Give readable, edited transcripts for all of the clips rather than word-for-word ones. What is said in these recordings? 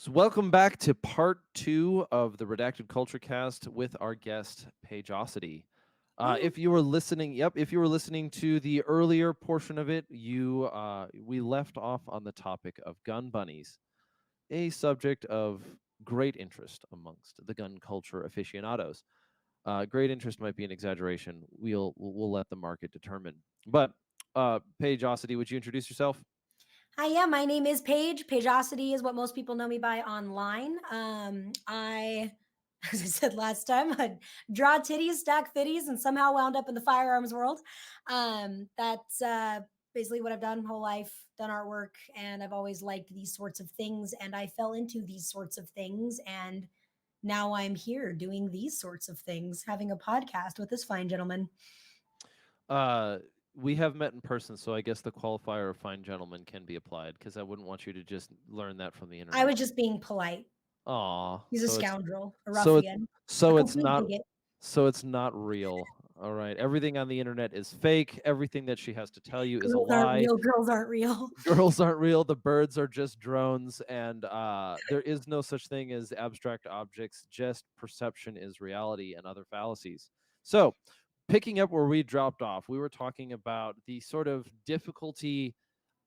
So welcome back to part 2 of the Redacted Culture Cast with our guest Paigeosity. Woo. If you were listening, if you were listening to the earlier portion of it, we left off on the topic of gun bunnies, a subject of great interest amongst the gun culture aficionados. Great interest might be an exaggeration. We'll let the market determine. But Paigeosity, would you introduce yourself? Hi, yeah, my name is Paige. Paigeosity is what most people know me by online. I, as I said last time, I draw titties, stack fitties, and somehow wound up in the firearms world. That's basically what I've done my whole life, done artwork, and I've always liked these sorts of things. And I fell into these sorts of things. And now I'm here doing these sorts of things, having a podcast with this fine gentleman. Uh, we have met in person, so I guess the qualifier of fine gentleman can be applied because I wouldn't want you to just learn that from the I internet. was just being polite. Aw, He's a scoundrel, a so it's ruffian, a so it's complete not bigot. so it's not real. All right, everything on the internet is fake. Everything that she has to tell you is a Girls aren't lie. real. Girls aren't real. Girls aren't real. The birds are just drones, and there is no such thing as abstract objects. Just perception is reality, and other fallacies. So, picking up where we dropped off, we were talking about the sort of difficulty.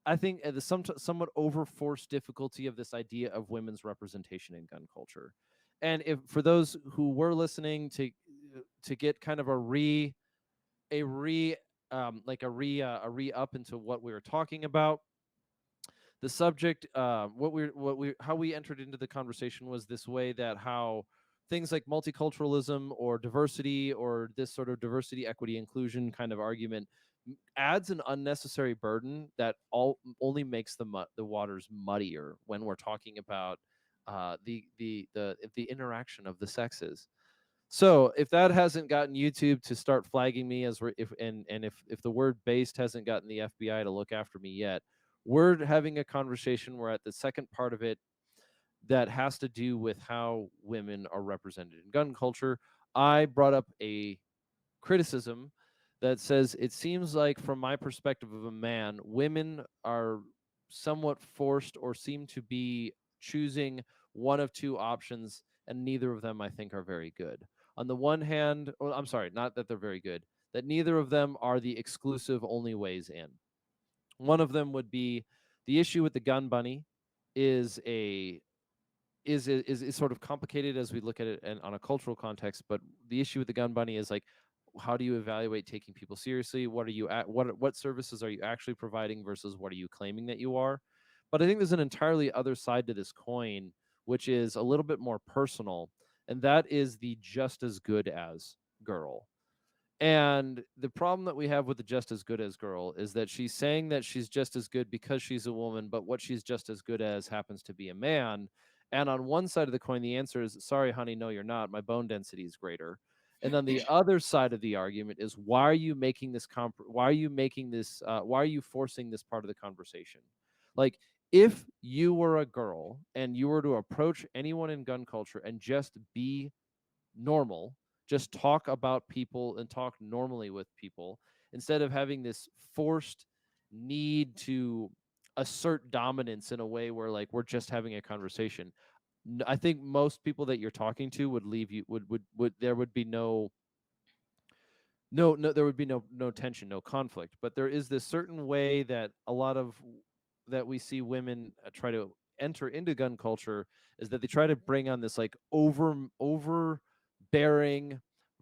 I think the somewhat overforced difficulty of this idea of women's representation in gun culture, and if for those who were listening to get kind of a re a re up into what we were talking about, the subject what we how we entered into the conversation was this way, that how things like multiculturalism or diversity, or this sort of diversity, equity, inclusion kind of argument adds an unnecessary burden that only makes the waters muddier when we're talking about the interaction of the sexes. So if that hasn't gotten YouTube to start flagging me as we're if and if the word based hasn't gotten the FBI to look after me yet, we're having a conversation. We're at the second part of it that has to do with how women are represented in gun culture. I brought up a criticism that says it seems like, from my perspective of a man, women are somewhat forced or seem to be choosing one of two options, and neither of them I think are very good. On the one hand, or I'm sorry, not that they're very good, that neither of them are the exclusive only ways in. One of them would be the issue with the gun bunny is a is sort of complicated as we look at it and on a cultural context. But the issue with the gun bunny is like, how do you evaluate taking people seriously? What are you at? What services are you actually providing versus what are you claiming that you are? But I think there's an entirely other side to this coin, which is a little bit more personal, and that is the just as good as girl. And the problem that we have with the just as good as girl is that she's saying that she's just as good because she's a woman, but what she's just as good as happens to be a man. And on one side of the coin, the answer is, sorry, honey, no, you're not. My bone density is greater. And then the other side of the argument is, why are you making this why are you making this why are you forcing this part of the conversation? Like, if you were a girl and you were to approach anyone in gun culture and just be normal, just talk about people and talk normally with people, instead of having this forced need to assert dominance in a way where, like, we're just having a conversation. I think most people that you're talking to would leave you would there would be no there would be no tension, no conflict. But there is this certain way that a lot of that we see women try to enter into gun culture, is that they try to bring on this like overbearing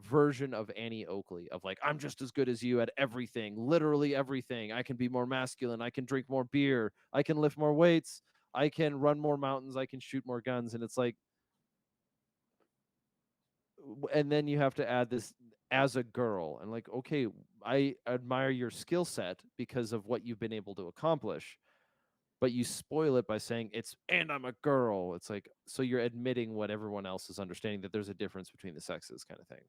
version of Annie Oakley, of like, I'm just as good as you at everything, literally everything. I can be more masculine, I can drink more beer, I can lift more weights, I can run more mountains, I can shoot more guns. And it's like, and then you have to add this as a girl, and like, okay, I admire your skill set because of what you've been able to accomplish, but you spoil it by saying it's and I'm a girl. It's like, so you're admitting what everyone else is understanding, that there's a difference between the sexes, kind of thing.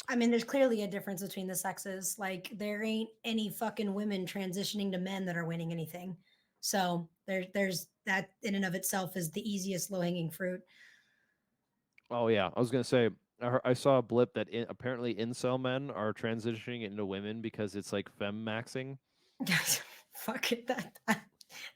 I mean, there's clearly a difference between the sexes. Like, there ain't any fucking women transitioning to men that are winning anything. So there's that in and of itself is the easiest low hanging fruit. Oh yeah, I was gonna say, I saw a blip that apparently incel men are transitioning into women because it's like fem maxing. Fuck it. That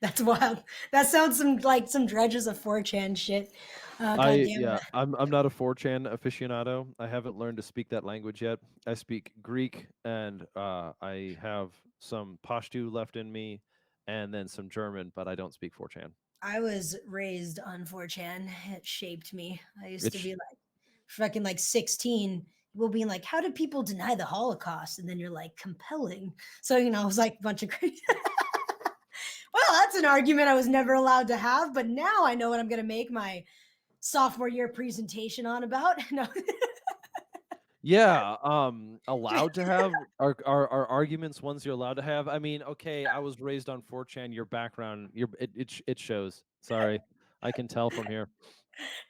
That's wild. That sounds some like some dredges of 4chan shit. God I damn yeah, it. I'm not a 4chan aficionado. I haven't learned to speak that language yet. I speak Greek and I have some Pashto left in me and then some German, but I don't speak 4chan. I was raised on 4chan. It shaped me. I used to It's be like fucking like 16, people being like, how did people deny the Holocaust? And then you're like, compelling. So, it was like a bunch of crazy. Well, that's an argument I was never allowed to have, but now I know what I'm going to make my sophomore year presentation on about. No. Yeah, allowed to have are arguments ones you're allowed to have? I mean, okay, I was raised on 4chan, your background, it shows. Sorry. I can tell from here.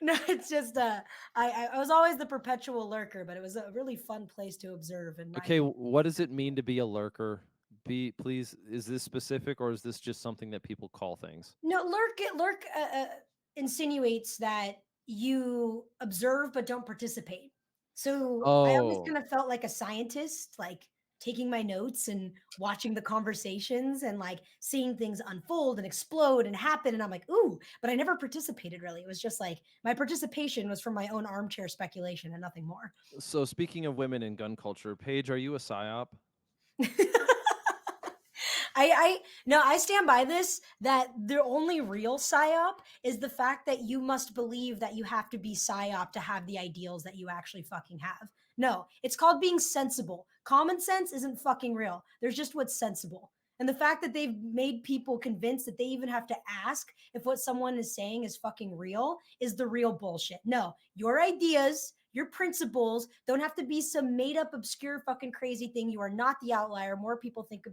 No, it's just I was always the perpetual lurker, but it was a really fun place to observe. And Okay, what does it mean to be a lurker? Be please, is this specific or is this just something that people call things? no, lurk insinuates that you observe but don't participate. So I always Oh, kind of felt like a scientist, like taking my notes and watching the conversations and like seeing things unfold and explode and happen. And I'm like, ooh, but I never participated really. It was just like my participation was from my own armchair speculation and nothing more. so speaking of women in gun culture, Paige, are you a psyop? I no, I stand by this that the only real psyop is the fact that you must believe that you have to be psyop to have the ideals that you actually fucking have. No, it's called being sensible. Common sense isn't fucking real. There's just what's sensible. And the fact that they've made people convinced that they even have to ask if what someone is saying is fucking real is the real bullshit. No, your ideas, your principles don't have to be some made up, obscure, fucking crazy thing. You are not the outlier. More people think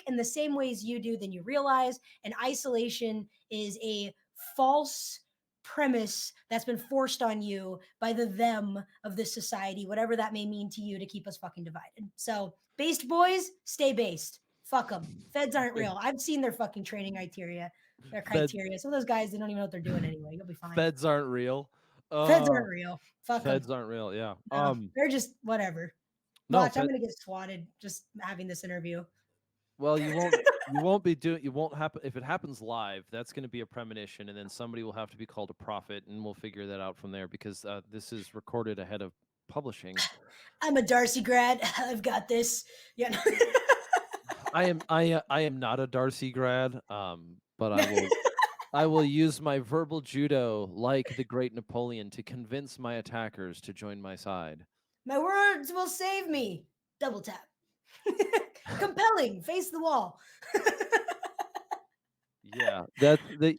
in the same ways you do than you realize. And isolation is a false premise that's been forced on you by the them of this society, whatever that may mean to you to keep us fucking divided. So, based boys, stay based. Fuck them. Feds aren't real. I've seen their fucking training criteria. Their Fed criteria. Some of those guys, they don't even know what they're doing anyway. You'll be fine. Feds aren't real. Feds Uh aren't real. Fuck them. Feds aren't real. Yeah. No, they're just whatever. No, Watch, I'm Fed gonna get swatted just having this interview. well, you won't happen if it happens live, that's going to be a premonition and then somebody will have to be called a prophet and we'll figure that out from there because this is recorded ahead of publishing. I'm a Darcy grad. I've got this. Yeah. I am not a Darcy grad, but I will use my verbal judo like the great Napoleon to convince my attackers to join my side. My words will save me. Double tap. Compelling. Face the wall. Yeah, that's the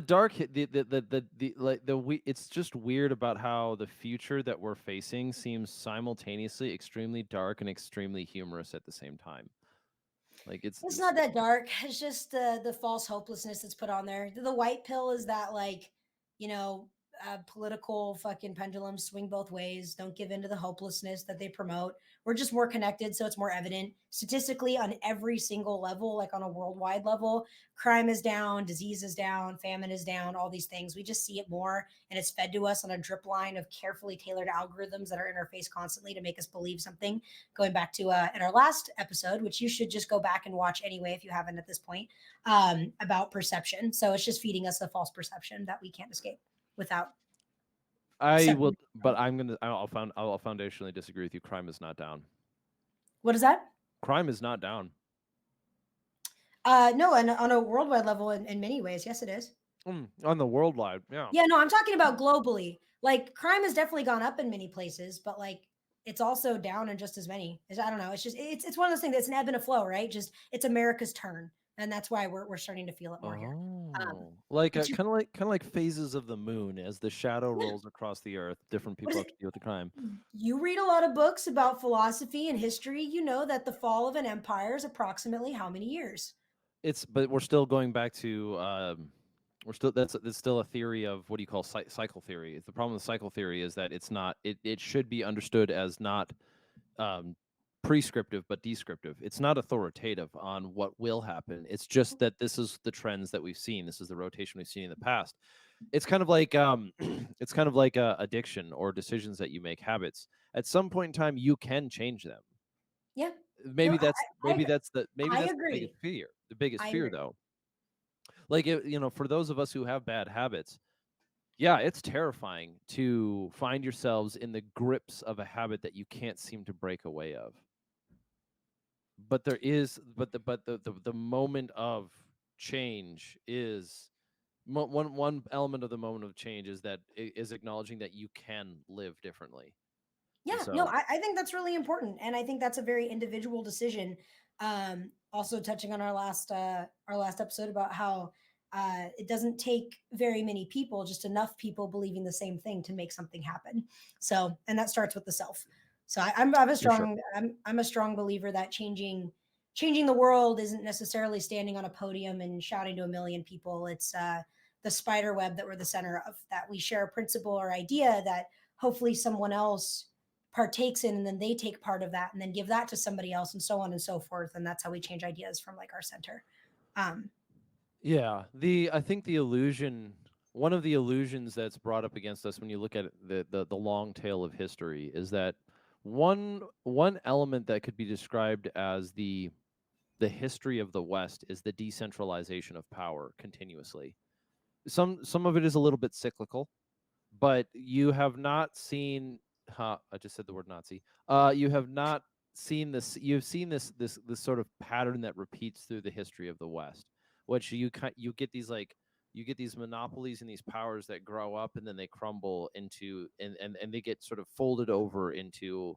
dark the like the we it's just weird about how the future that we're facing seems simultaneously extremely dark and extremely humorous at the same time. Like It's it's not that dark. It's just the false hopelessness that's put on there. The white pill is that like, you know, political fucking pendulums swing both ways. Don't give in to the hopelessness that they promote. We're just more connected, so it's more evident statistically on every single level, like on a worldwide level. Crime is down, disease is down, famine is down, all these things. We just see it more, and it's fed to us on a drip line of carefully tailored algorithms that are in our face constantly to make us believe something, going back to in our last episode, which you should just go back and watch anyway if you haven't at this point, about perception. So it's just feeding us a false perception that we can't escape without I will, separating from but it. I'll foundationally disagree with you. Crime is not down. What is that? Crime is not down. No, and on a worldwide level, in many ways, yes, it is. On the worldwide, yeah. Yeah, no, I'm talking about globally. Like crime has definitely gone up in many places, but like it's also down in just as many. I don't know. It's just it's one of those things. It's an ebb and a flow, right? Just it's America's turn, and that's why we're starting to feel it more here. Oh, like But you, kind of like phases of the moon as the shadow yeah, rolls across the earth. Different what people is have to deal with the crime. it? You read a lot of books about philosophy and history. You know that the fall of an empire is approximately how many years? But we're still going back to we're still that's still a theory of what do you call cycle theory. The problem with cycle theory is that it's not it should be understood as not um, prescriptive but descriptive. It's not authoritative on what will happen. It's just that this is the trends that we've seen. This is the rotation we've seen in the past. It's kind of like it's kind of like addiction or decisions that you make, habits. At some point in time, you can change them. Yeah. No, Maybe I that's the I biggest agree. fear. The biggest I fear agree. though. Like, for those of us who have bad habits, yeah, it's terrifying to find yourselves in the grips of a habit that you can't seem to break away of. But there is, but the moment of change is one element of the moment of change is that is acknowledging that you can live differently. And Yeah, no, so, I think that's really important, and I think that's a very individual decision. Also, touching on our last episode about how it doesn't take very many people, just enough people believing the same thing to make something happen. So, and that starts with the self. So, for sure. I'm a strong believer that changing the world isn't necessarily standing on a podium and shouting to a million people. It's the spider web that we're the center of. That we share a principle or idea that hopefully someone else partakes in, and then they take part of that and then give that to somebody else, and so on and so forth, and that's how we change ideas from like our center. um Yeah, I think the illusion, one of the illusions that's brought up against us when you look at the long tail of history is that one element that could be described as the history of the West is the decentralization of power continuously. Some of it is a little bit cyclical, but you have not seen, I just said the word Nazi. You have not seen this. You've seen this sort of pattern that repeats through the history of the West, which you get these, like, you get these monopolies and these powers that grow up and then they crumble into, and they get sort of folded over into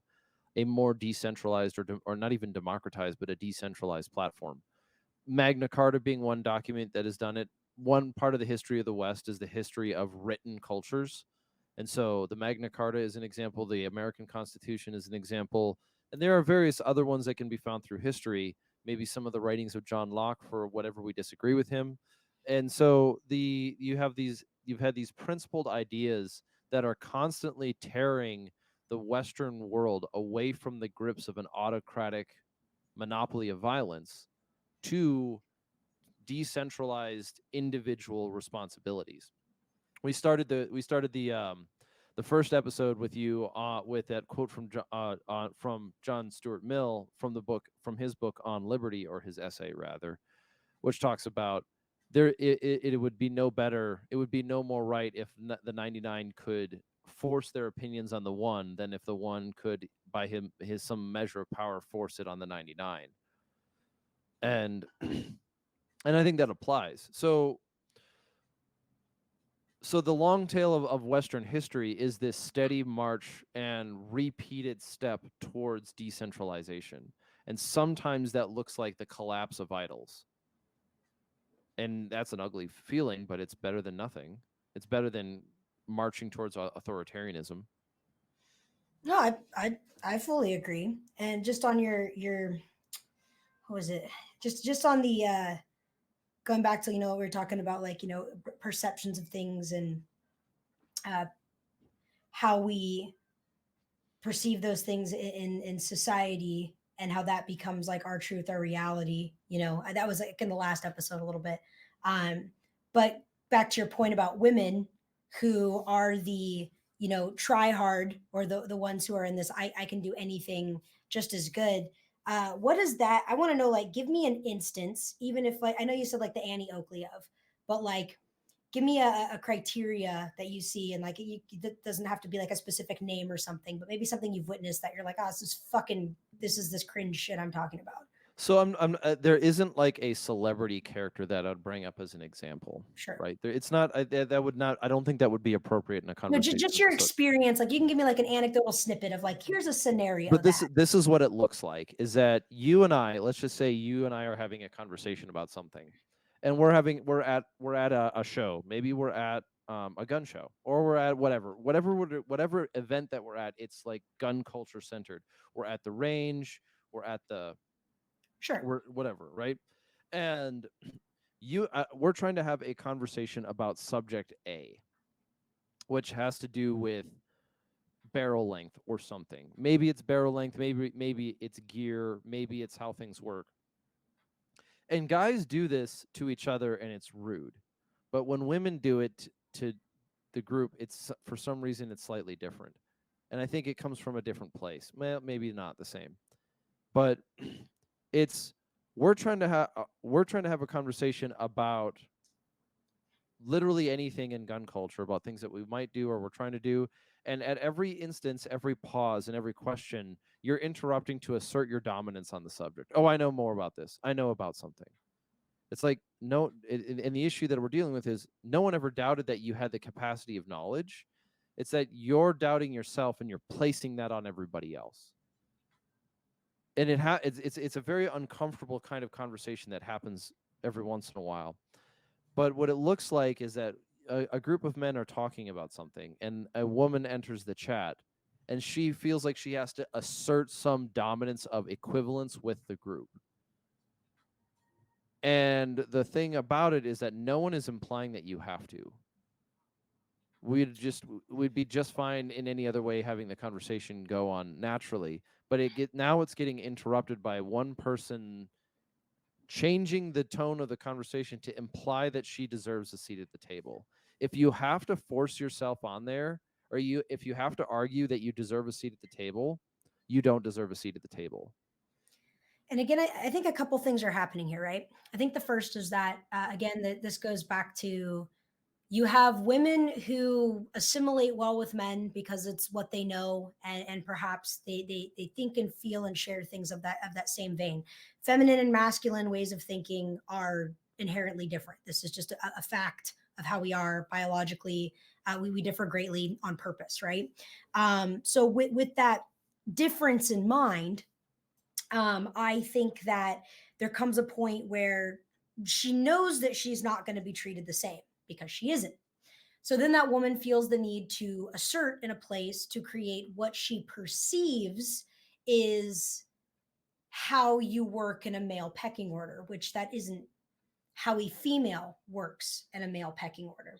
a more decentralized, or not even democratized, but a decentralized platform. Magna Carta being one document that has done it. One part of the history of the West is the history of written cultures. And so the Magna Carta is an example, the American Constitution is an example, and there are various other ones that can be found through history, maybe some of the writings of John Locke for whatever we disagree with him. And so you've had these principled ideas that are constantly tearing the Western world away from the grips of an autocratic monopoly of violence to decentralized individual responsibilities. We started the first episode with you with that quote from John Stuart Mill from his book on liberty, or his essay rather, which talks about it would be no better, it would be no more right if the 99 could force their opinions on the one than if the one could, by his some measure of power, force it on the 99. And and I think that applies. So the long tail of Western history is this steady march and repeated step towards decentralization. And sometimes that looks like the collapse of idols. And that's an ugly feeling, but it's better than nothing. It's better than marching towards authoritarianism. no, I fully agree. And just on your what was it, just on the going back to what we were talking about, like perceptions of things, and uh how we perceive those things in society, and how that becomes like our truth, our reality. That was like in the last episode a little bit. But back to your point about women who are the try hard, or the ones who are in this I can do anything just as good. What is that? I want to know, like, give me an instance, even if, like, I know you said like the Annie Oakley of, but like, give me a criteria that you see, and like it doesn't have to be like a specific name or something, but maybe something you've witnessed that you're like, oh, this is this cringe shit I'm talking about. So there isn't like a celebrity character that I'd bring up as an example, Sure. right? It's not, that would not, I don't think that would be appropriate in a No, conversation just of your this sort. experience. Like, you can give me like an anecdotal snippet of, like, here's a scenario But this that. this is what it looks like, is that you and I, let's just say you and I are having a conversation about something, and we're at a show. Maybe we're at a gun show, or we're at whatever event that we're at. It's like gun culture centered. We're at the range. We're at the Sure. we're whatever, right? And we're trying to have a conversation about subject A, which has to do with barrel length or something. Maybe it's barrel length, maybe it's gear, maybe it's how things work. And guys do this to each other and it's rude. But when women do it to the group, it's, for some reason, it's slightly different. And I think it comes from a different place. Well, maybe not the same. But it's we're trying to have a conversation about literally anything in gun culture about things that we might do or we're trying to do. And at every instance, every pause, and every question, you're interrupting to assert your dominance on the subject. Oh, I know more about this. I know about something. It's like, no, and the issue that we're dealing with is no one ever doubted that you had the capacity of knowledge. It's that you're doubting yourself and you're placing that on everybody else. And it's a very uncomfortable kind of conversation that happens every once in a while. But what it looks like is that a group of men are talking about something, and a woman enters the chat, and she feels like she has to assert some dominance of equivalence with the group. And the thing about it is that no one is implying that you have to. We'd be just fine in any other way having the conversation go on naturally. But now it's getting interrupted by one person changing the tone of the conversation to imply that she deserves a seat at the table. If you have to force yourself on there, or if you have to argue that you deserve a seat at the table, you don't deserve a seat at the table. And again, I think a couple things are happening here, right? I think the first is that, again, this goes back to, you have women who assimilate well with men because it's what they know, and perhaps they think and feel and share things of that same vein. Feminine and masculine ways of thinking are inherently different. This is just a fact of how we are biologically. We differ greatly on purpose, right? So with that difference in mind, I think that there comes a point where she knows that she's not going to be treated the same because she isn't. So then that woman feels the need to assert in a place to create what she perceives is how you work in a male pecking order, which that isn't how a female works in a male pecking order.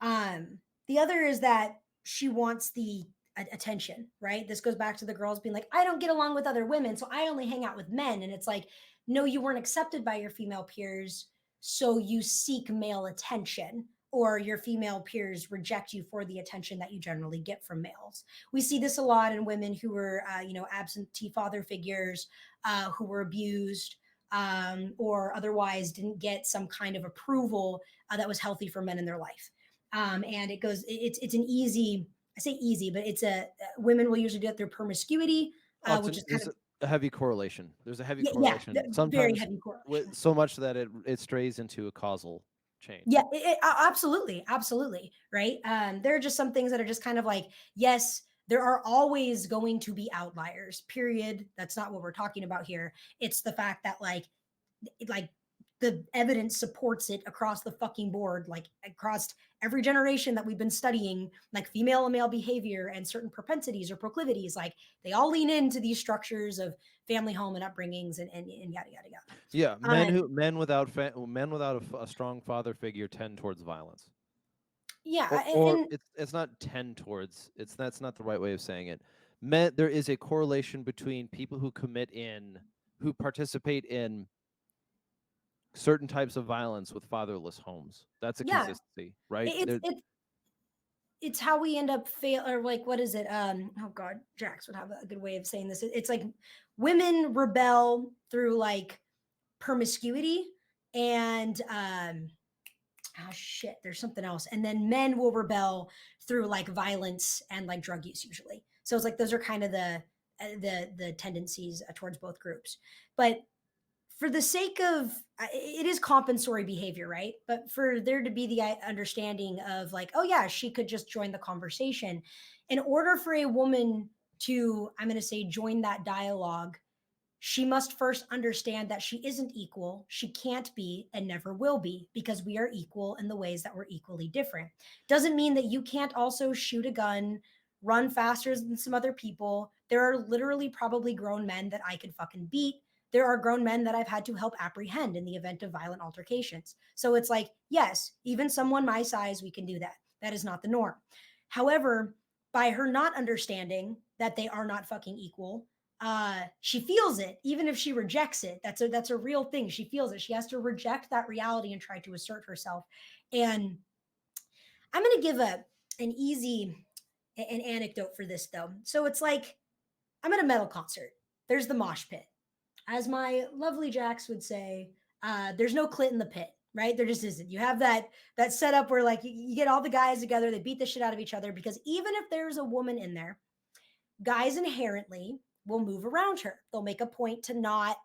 The other is that she wants the attention, right? This goes back to the girls being like, I don't get along with other women, so I only hang out with men. And it's like, no, you weren't accepted by your female peers, so you seek male attention, or your female peers reject you for the attention that you generally get from males. We see this a lot in women who were, absentee father figures, who were abused, or otherwise didn't get some kind of approval that was healthy for men in their life. And it's an easy, I say easy, but it's women will usually do it through promiscuity, which is kind There's of, a heavy correlation. There's a heavy yeah, correlation. very Sometimes heavy correlation. with so much that it strays into a causal chain. Yeah, absolutely, absolutely, right. There are just some things that are just kind of like, yes, there are always going to be outliers. Period. That's not what we're talking about here. It's the fact that like the evidence supports it across the fucking board, like across every generation that we've been studying, like female and male behavior and certain propensities or proclivities, like they all lean into these structures of family, home, and upbringings, and yada yada yada. Yeah, Um, men without a strong father figure tend towards violence. yeah, Or and it's not tend towards. That's not the right way of saying it. Men, there is a correlation between people who participate in certain types of violence with fatherless homes. That's a yeah, consistency, right? it's it's how we end up fail, or like, what is it, oh god, Jax would have a good way of saying this. It's like women rebel through like promiscuity, and oh shit, there's something else, and then men will rebel through like violence and like drug use usually. So it's like those are kind of the tendencies towards both groups. But for the sake of, it is compensatory behavior, right? But for there to be the understanding of like, oh yeah, she could just join the conversation. In order for a woman to, I'm going to say, join that dialogue, she must first understand that she isn't equal. She can't be and never will be, because we are equal in the ways that we're equally different. Doesn't mean that you can't also shoot a gun, run faster than some other people. There are literally probably grown men that I could fucking beat. There are grown men that I've had to help apprehend in the event of violent altercations. So it's like, yes, even someone my size, we can do that. That is not the norm. However, by her not understanding that they are not fucking equal, she feels it, even if she rejects it. That's a real thing. She feels it. She has to reject that reality and try to assert herself. And I'm going to give an anecdote for this though. So it's like, I'm at a metal concert. There's the mosh pit. As my lovely Jax would say, there's no clit in the pit, right? There just isn't. You have that setup where like you get all the guys together, they beat the shit out of each other because even if there's a woman in there, guys inherently will move around her. They'll make a point to not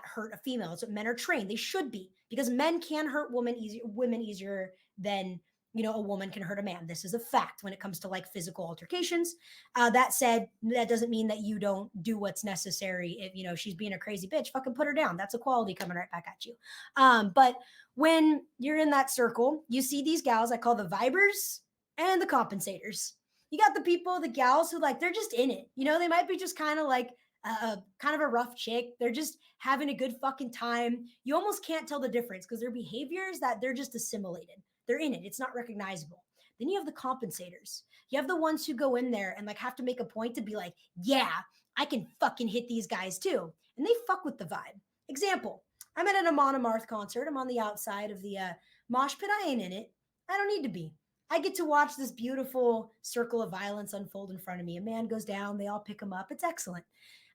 hurt a female. That's what men are trained. They should be because men can hurt women easier than a woman can hurt a man. This is a fact when it comes to like physical altercations. That said, that doesn't mean that you don't do what's necessary. If she's being a crazy bitch, fucking put her down. That's equality coming right back at you. But when you're in that circle, you see these gals I call the vibers and the compensators. You got the people, the gals who like they're just in it. They might be just kind of like kind of a rough chick. They're just having a good fucking time. You almost can't tell the difference because their behavior is that they're just assimilated. They're in it. It's not recognizable. Then you have the compensators. You have the ones who go in there and like have to make a point to be like, yeah, I can fucking hit these guys too. And they fuck with the vibe. Example, I'm at an Amon Amarth concert. I'm on the outside of the mosh pit. I ain't in it. I don't need to be. I get to watch this beautiful circle of violence unfold in front of me. A man goes down, they all pick him up. It's excellent.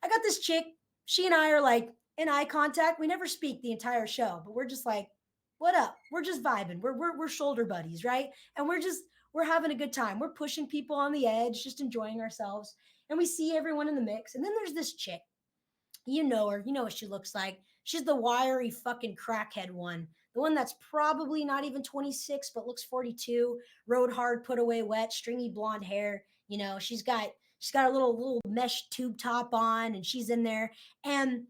I got this chick. She and I are like in eye contact. We never speak the entire show, but we're just like, what up? We're just vibing. We're shoulder buddies, right? And we're having a good time. We're pushing people on the edge, just enjoying ourselves. And we see everyone in the mix. And then there's this chick. You know her. You know what she looks like. She's the wiry fucking crackhead one. The one that's probably not even 26, but looks 42. Rode hard, put away wet, stringy blonde hair. She's got a little mesh tube top on, and she's in there. And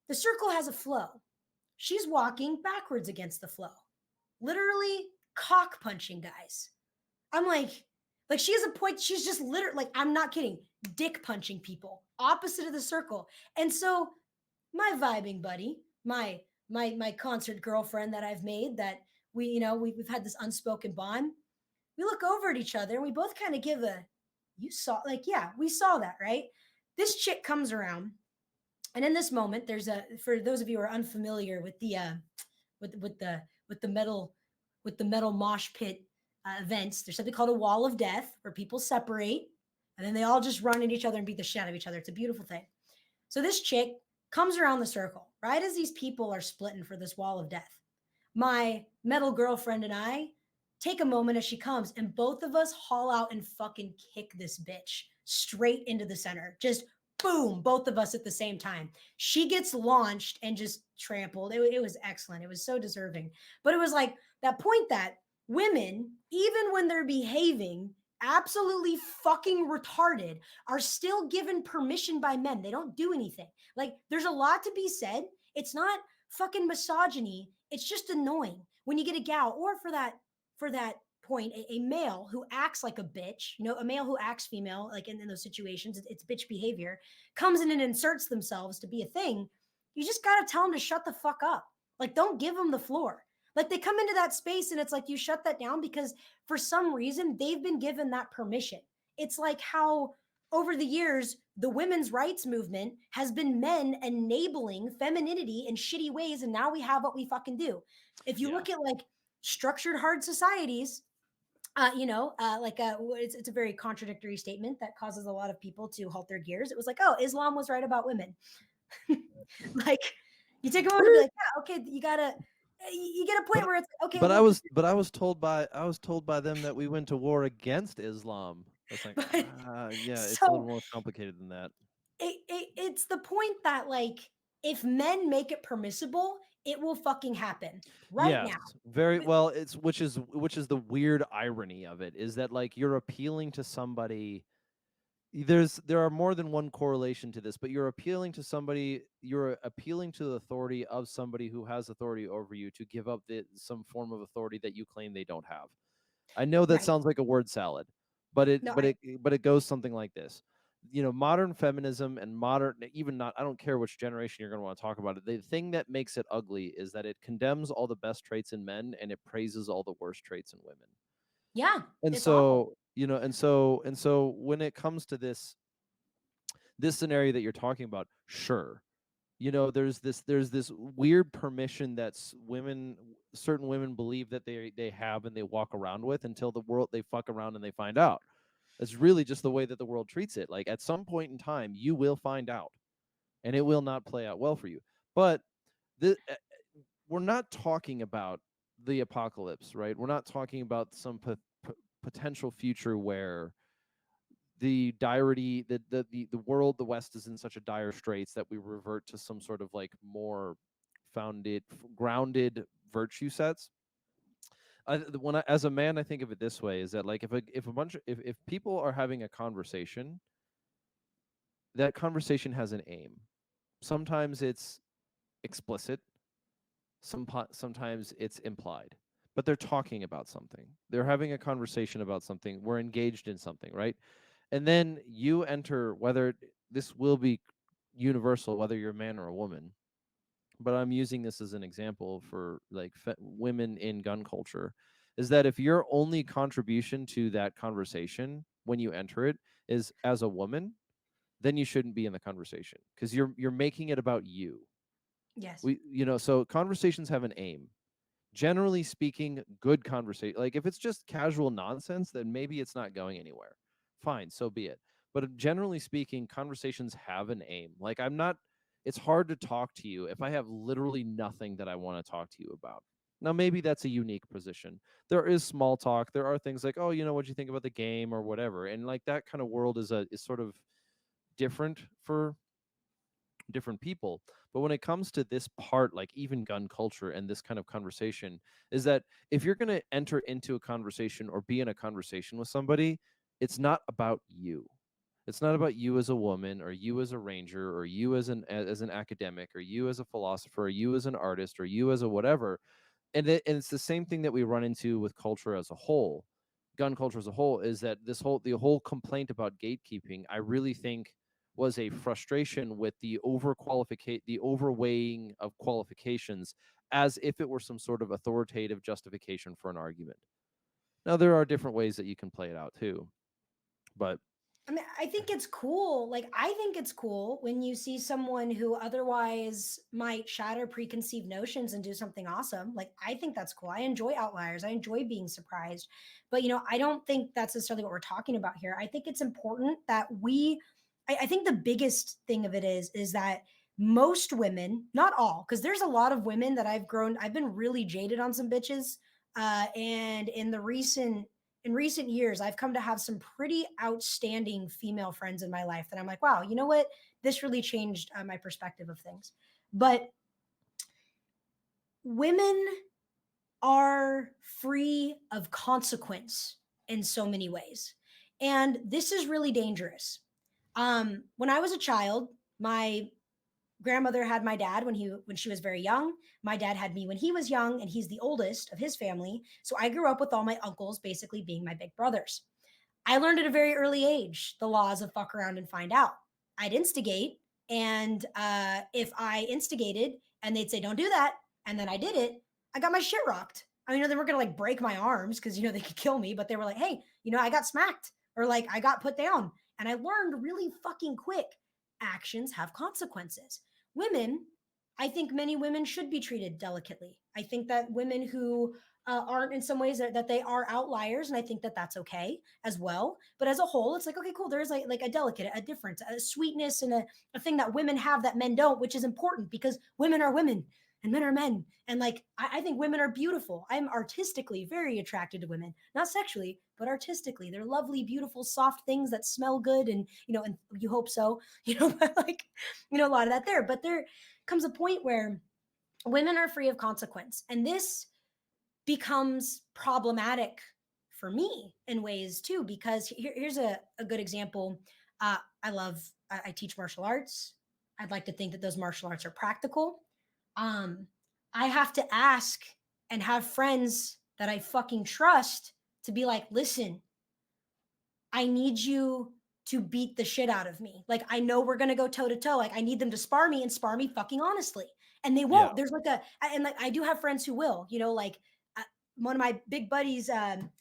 the circle has a flow. She's walking backwards against the flow, literally cock punching guys. I'm like she has a point. She's just literally like, I'm not kidding, dick punching people opposite of the circle. And so my vibing buddy, my concert girlfriend that I've made, that we've had this unspoken bond. We look over at each other and we both kind of give a, you saw, like, yeah, we saw that, right? This chick comes around, and in this moment, there's for those of you who are unfamiliar with the with the metal mosh pit events, there's something called a wall of death where people separate and then they all just run at each other and beat the shit out of each other. It's a beautiful thing. So this chick comes around the circle right as these people are splitting for this wall of death. My metal girlfriend and I take a moment as she comes, and both of us haul out and fucking kick this bitch straight into the center. Just boom, both of us at the same time. She gets launched and just trampled. It was excellent. It was so deserving. But it was like that point that women, even when they're behaving absolutely fucking retarded, are still given permission by men. They don't do anything. Like, there's a lot to be said. It's not fucking misogyny. It's just annoying when you get a gal, or for that point, a male who acts like a bitch, a male who acts female, like in those situations, it's bitch behavior, comes in and inserts themselves to be a thing. You just got to tell them to shut the fuck up. Like, don't give them the floor. Like, they come into that space and it's like, you shut that down because for some reason they've been given that permission. It's like how over the years, the women's rights movement has been men enabling femininity in shitty ways. And now we have what we fucking do. If you Yeah. look at like structured hard societies, it's a very contradictory statement that causes a lot of people to halt their gears. It was like, oh, Islam was right about women. Like, you take a moment to be like, yeah, okay, you get a point But where it's like, okay, but I well, was but I was told by them that we went to war against Islam. It's like, but yeah, it's a little so more complicated than that. it's the point that like if men make it permissible, it will fucking happen right Yes, now. very well. It's which is the weird irony of it is that like you're appealing to somebody. There are more than one correlation to this, but you're appealing to somebody. You're appealing to the authority of somebody who has authority over you to give up some form of authority that you claim they don't have. I know that Right. sounds like a word salad, but No, it goes something like this. Modern feminism and modern, even not, I don't care which generation you're going to want to talk about it. The thing that makes it ugly is that it condemns all the best traits in men and it praises all the worst traits in women. yeah, And it's awful. so, and so when it comes to this scenario that you're talking about, sure, there's this weird permission that certain women believe that they have and they walk around with until they fuck around and they find out. It's really just the way that the world treats it. Like, at some point in time you will find out and it will not play out well for you. But the we're not talking about the apocalypse, right? We're not talking about some potential future where the direty the world, the West is in such a dire straits that we revert to some sort of like more grounded virtue sets. As a man, I think of it this way: is that like if a bunch of, if people are having a conversation, that conversation has an aim. Sometimes it's explicit, sometimes it's implied, but they're talking about something. They're having a conversation about something. We're engaged in something, right? And then you enter, whether this will be universal, whether you're a man or a woman, but I'm using this as an example for like women in gun culture, is that if your only contribution to that conversation when you enter it is as a woman, then you shouldn't be in the conversation because you're making it about you. Yes. So conversations have an aim. Generally speaking, good conversation. Like if it's just casual nonsense, then maybe it's not going anywhere. Fine, so be it. But generally speaking, conversations have an aim. Like it's hard to talk to you if I have literally nothing that I want to talk to you about. Now, maybe that's a unique position. There is small talk. There are things like, oh, what you think about the game or whatever. And like that kind of world is sort of different for different people. But when it comes to this part, like even gun culture and this kind of conversation, is that if you're going to enter into a conversation or be in a conversation with somebody, it's not about you. It's not about you as a woman or you as a ranger or you as an academic or you as a philosopher or you as an artist or you as a whatever. And it's the same thing that we run into with culture as a whole, gun culture as a whole, is that the whole complaint about gatekeeping, I really think, was a frustration with the overweighing of qualifications as if it were some sort of authoritative justification for an argument. Now there are different ways that you can play it out too, but I mean, I think it's cool. Like, I think it's cool when you see someone who otherwise might shatter preconceived notions and do something awesome. Like, I think that's cool. I enjoy outliers. I enjoy being surprised. But, I don't think that's necessarily what we're talking about here. I think it's important that I think the biggest thing of it is that most women, not all, because there's a lot of women that I've been really jaded on some bitches. And in recent years, I've come to have some pretty outstanding female friends in my life that I'm like, wow, you know what? This really changed my perspective of things. But women are free of consequence in so many ways. And this is really dangerous. When I was a child, my grandmother had my dad when she was very young. My dad had me when he was young, and he's the oldest of his family. So I grew up with all my uncles basically being my big brothers. I learned at a very early age the laws of fuck around and find out. I'd instigate, and if I instigated and they'd say, don't do that, and then I did it, I got my shit rocked. I mean, they weren't gonna like break my arms because they could kill me, but they were like, hey, I got smacked or like I got put down. And I learned really fucking quick actions have consequences. Women, I think many women should be treated delicately. I think that women who aren't in some ways that they are outliers, and I think that that's okay as well. But as a whole, it's like, okay, cool. There's like a delicate, a difference, a sweetness, and a thing that women have that men don't, which is important because women are women and men are men. And like, I think women are beautiful. I'm artistically very attracted to women, not sexually, but artistically. They're lovely, beautiful, soft things that smell good. And, and you hope so, but like, a lot of that there. But there comes a point where women are free of consequence. And this becomes problematic for me in ways too, because here's a good example. I teach martial arts. I'd like to think that those martial arts are practical. um, I have to ask and have friends that I fucking trust to be like, listen, I need you to beat the shit out of me. Like, I know we're gonna go toe to toe. Like, I need them to spar me and spar me fucking honestly. And they yeah. won't. There's like and like I do have friends who will, like one of my big buddies,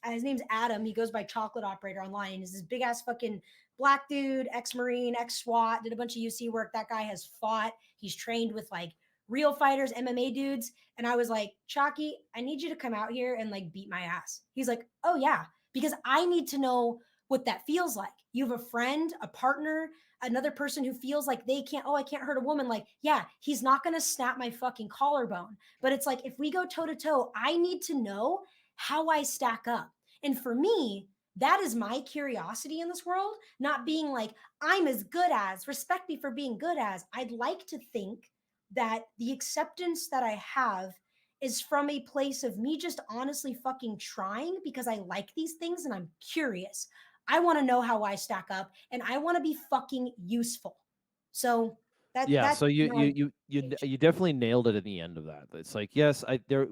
his name's Adam. He goes by Chocolate Operator online. And he's this big ass fucking black dude, ex-Marine, ex-SWAT, did a bunch of UC work. That guy has fought. He's trained with like real fighters, MMA dudes. And I was like, Chalky, I need you to come out here and like beat my ass. He's like, oh yeah, because I need to know what that feels like. You have a friend, a partner, another person who feels like they can't, oh, I can't hurt a woman. Like, yeah, he's not going to snap my fucking collarbone. But it's like, if we go toe to toe, I need to know how I stack up. And for me, that is my curiosity in this world, not being like, I'm as good as, respect me for being good as. I'd like to think that the acceptance that I have is from a place of me just honestly fucking trying because I like these things and I'm curious. I want to know how I stack up and I want to be fucking useful. So Yeah, that's so my page. you definitely nailed it at the end of that. It's like, yes, there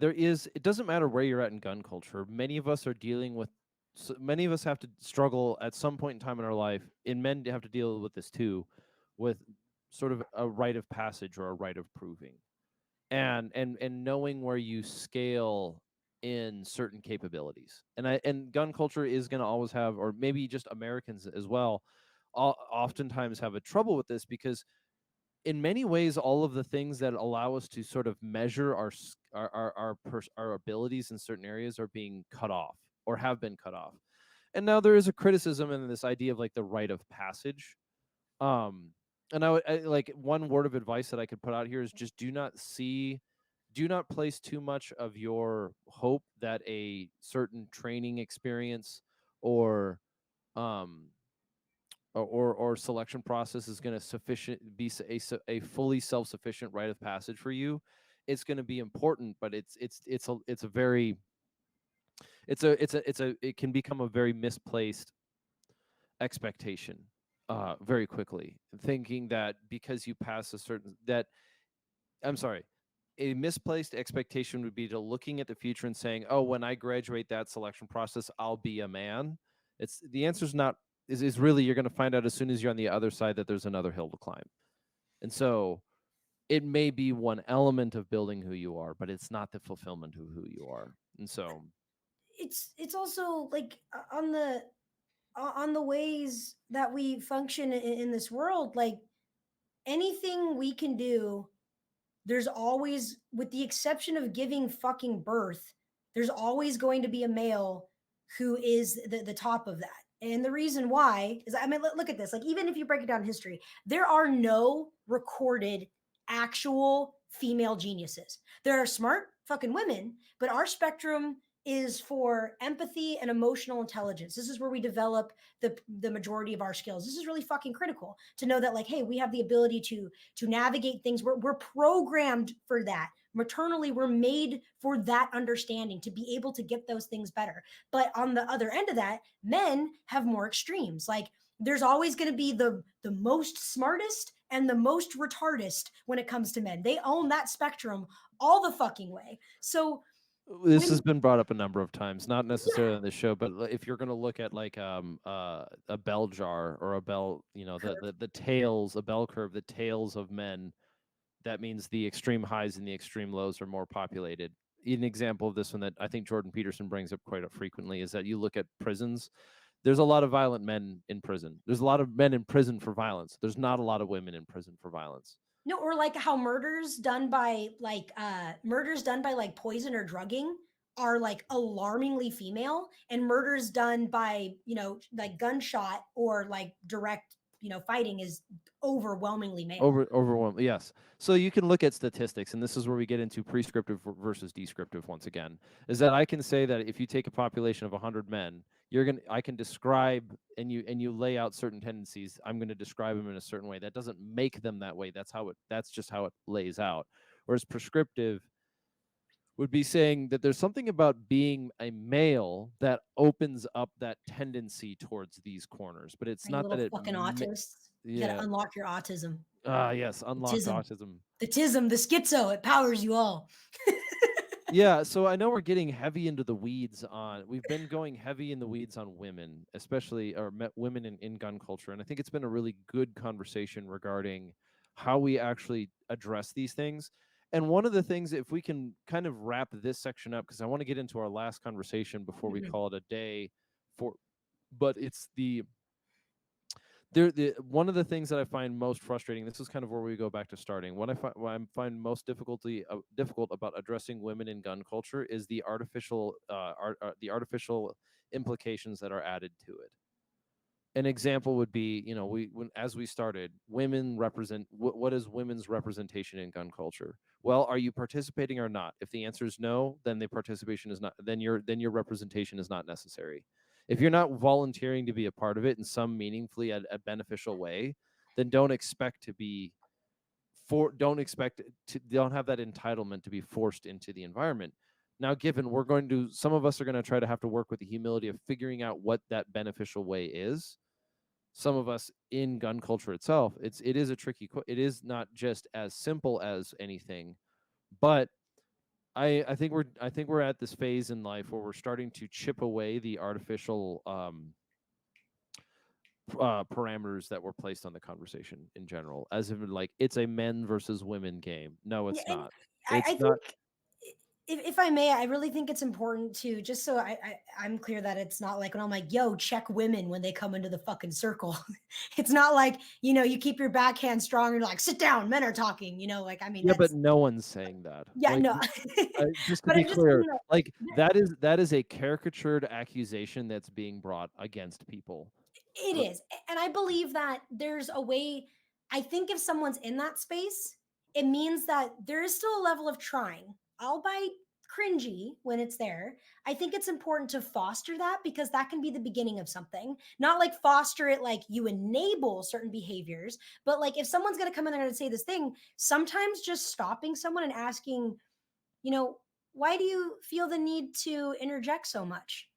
is, it doesn't matter where you're at in gun culture. Many of us are dealing with, many of us have to struggle at some point in time in our life, and men have to deal with this too, with sort of a rite of passage or a rite of proving. And knowing where you scale in certain capabilities. And gun culture is going to always have, or maybe just Americans as well, oftentimes have a trouble with this because in many ways, all of the things that allow us to sort of measure our abilities in certain areas are being cut off or have been cut off. And now there is a criticism in this idea of like the rite of passage. Um, and like one word of advice that I could put out here is just do not place too much of your hope that a certain training experience or um or selection process is going to sufficient be a fully self-sufficient rite of passage for you. It's going to be important, but it's a very it can become a very misplaced expectation very quickly, thinking that because you pass a certain that I'm sorry, a misplaced expectation would be to looking at the future and saying, "Oh, when I graduate that selection process, I'll be a man." It's the answer's not is really you're going to find out as soon as you're on the other side that there's another hill to climb. And so it may be one element of building who you are, but it's not the fulfillment of who you are. And so It's also like on the ways that we function in this world, like anything we can do, there's always, with the exception of giving fucking birth, there's always going to be a male who is the top of that. And the reason why is, I mean, look at this. Like, even if you break it down in history, there are no recorded actual female geniuses. There are smart fucking women, but our spectrum is for empathy and emotional intelligence. This is where we develop the majority of our skills. This is really fucking critical to know that, like, hey, we have the ability to navigate things. We're programmed for that. Maternally, we're made for that understanding, to be able to get those things better. But on the other end of that, men have more extremes. Like, there's always going to be the most smartest and the most retardest when it comes to men. They own that spectrum all the fucking way. So this has when, been brought up a number of times, not yeah, necessarily on this show, but if you're going to look at like a bell jar or a bell, you know, curve. the tails, a bell curve, the tails of men, that means the extreme highs and the extreme lows are more populated. An example of this one that I think Jordan Peterson brings up quite frequently is that you look at prisons. There's a lot of violent men in prison. There's a lot of men in prison for violence. There's not a lot of women in prison for violence. No, or like how murders done by like poison or drugging are like alarmingly female, and murders done by, like gunshot or like direct, fighting is overwhelmingly male. Overwhelmed, yes. So you can look at statistics, and this is where we get into prescriptive versus descriptive once again. Is that I can say that if you take a population of 100 men, I can describe and you lay out certain tendencies. I'm going to describe them in a certain way. That doesn't make them that way. That's just how it lays out. Whereas prescriptive would be saying that there's something about being a male that opens up that tendency towards these corners, but it's Are you not that little it fucking autists? You got to yeah. unlock your autism. Yes, The unlocked tism. autism. The tism, the schizo, it powers you all. Yeah, so I know we're getting heavy into the weeds on. We've been going heavy in the weeds on women, especially or women in gun culture, and I think it's been a really good conversation regarding how we actually address these things. And one of the things, if we can kind of wrap this section up, because I want to get into our last conversation before we Mhm. call it a day, for, but it's the one of the things that I find most frustrating. This is kind of where we go back to starting. What I find most difficult about addressing women in gun culture is the artificial implications that are added to it. An example would be, as we started, women represent, what is women's representation in gun culture? Well, are you participating or not? If the answer is no, then the participation is not, then your representation is not necessary. If you're not volunteering to be a part of it in some meaningfully a beneficial way, then don't have that entitlement to be forced into the environment. Now, given some of us are going to try to have to work with the humility of figuring out what that beneficial way is. Some of us in gun culture itself, it is a tricky, it is not just as simple as anything, but I think we're at this phase in life where we're starting to chip away the artificial parameters that were placed on the conversation in general, as if like it's a men versus women game. No, Yeah, it's and not. I It's think, not. if I may, I really think it's important to, just so I'm clear, that it's not like when I'm like, yo, check women when they come into the fucking circle. It's not like, you keep your backhand strong and you're like, sit down, men are talking, like, I mean, Yeah, but that's, no one's saying that. yeah, Like, no. just to But be I'm just clear, saying that, like that is a caricatured accusation that's being brought against people. it is. And I believe that there's a way. I think if someone's in that space, it means that there is still a level of trying, albeit cringy when it's there. I think it's important to foster that, because that can be the beginning of something. Not like foster it like you enable certain behaviors, but like if someone's going to come in there and say this thing, sometimes just stopping someone and asking, you know, why do you feel the need to interject so much?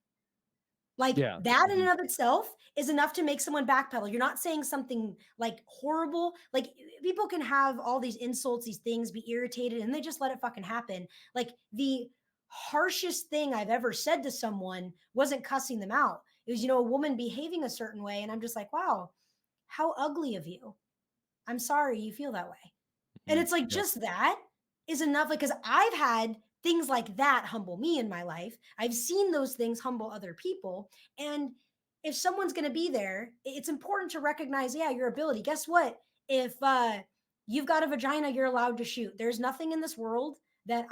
Like Yeah. that in Mhm. and of itself is enough to make someone backpedal. You're not saying something like horrible. Like people can have all these insults, these things, be irritated, and they just let it fucking happen. Like the harshest thing I've ever said to someone wasn't cussing them out. It was, a woman behaving a certain way. And I'm just like, wow, how ugly of you. I'm sorry you feel that way. And Mhm. it's like Yeah. just that is enough. Like, because I've had things like that humble me in my life. I've seen those things humble other people. And if someone's going to be there, it's important to recognize, yeah, your ability. Guess what? If you've got a vagina, you're allowed to shoot. There's nothing in this world that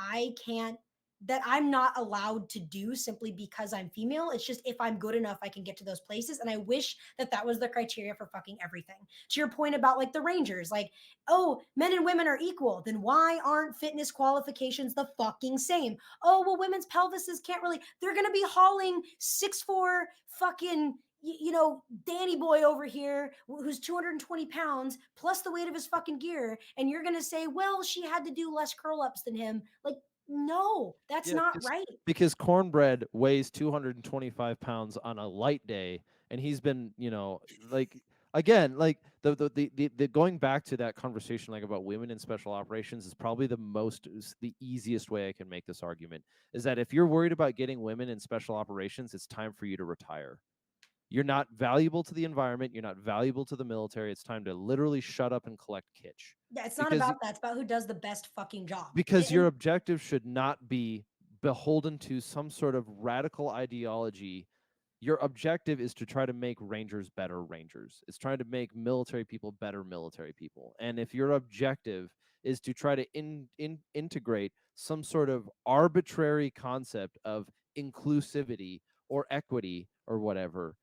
I'm not allowed to do simply because I'm female. It's just if I'm good enough, I can get to those places. And I wish that that was the criteria for fucking everything. To your point about like the Rangers, like, oh, men and women are equal. Then why aren't fitness qualifications the fucking same? Oh, well, women's pelvises can't really, they're going to be hauling 6'4" fucking, Danny boy over here who's 220 pounds plus the weight of his fucking gear. And you're going to say, well, she had to do less curl ups than him. Like, no, that's Yeah, not because right. cornbread weighs 225 pounds on a light day, and he's been, like, again, like the going back to that conversation, like about women in special operations, is probably the easiest way I can make this argument, is that if you're worried about getting women in special operations, it's time for you to retire. You're not valuable to the environment. You're not valuable to the military. It's time to literally shut up and collect kitsch, Yeah, it's not because about that. It's about who does the best fucking job. your objective should not be beholden to some sort of radical ideology. Your objective is to try to make rangers better rangers. It's trying to make military people better military people. And if your objective is to try to integrate some sort of arbitrary concept of inclusivity or equity or whatever,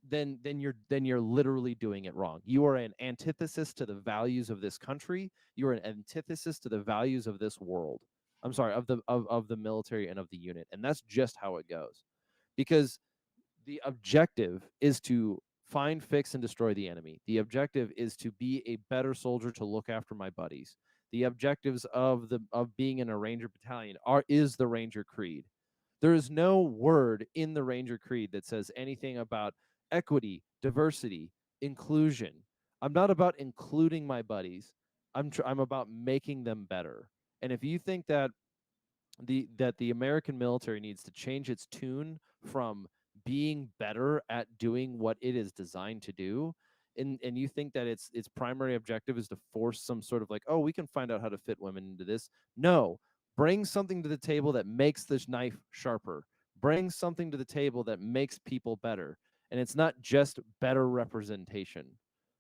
then you're literally doing it wrong. You are an antithesis to the values of this country. You are an antithesis to the values of this world. I'm sorry, of the military and of the unit. And that's just how it goes. Because the objective is to find, fix, and destroy the enemy. The objective is to be a better soldier, to look after my buddies. The objectives of being in a ranger battalion is the ranger creed. There is no word in the ranger creed that says anything about equity, diversity, inclusion. I'm not about including my buddies. I'm about making them better. And if you think that the American military needs to change its tune from being better at doing what it is designed to do, and you think that its primary objective is to force some sort of like, oh, we can find out how to fit women into this. No, bring something to the table that makes this knife sharper. Bring something to the table that makes people better. And it's not just better representation.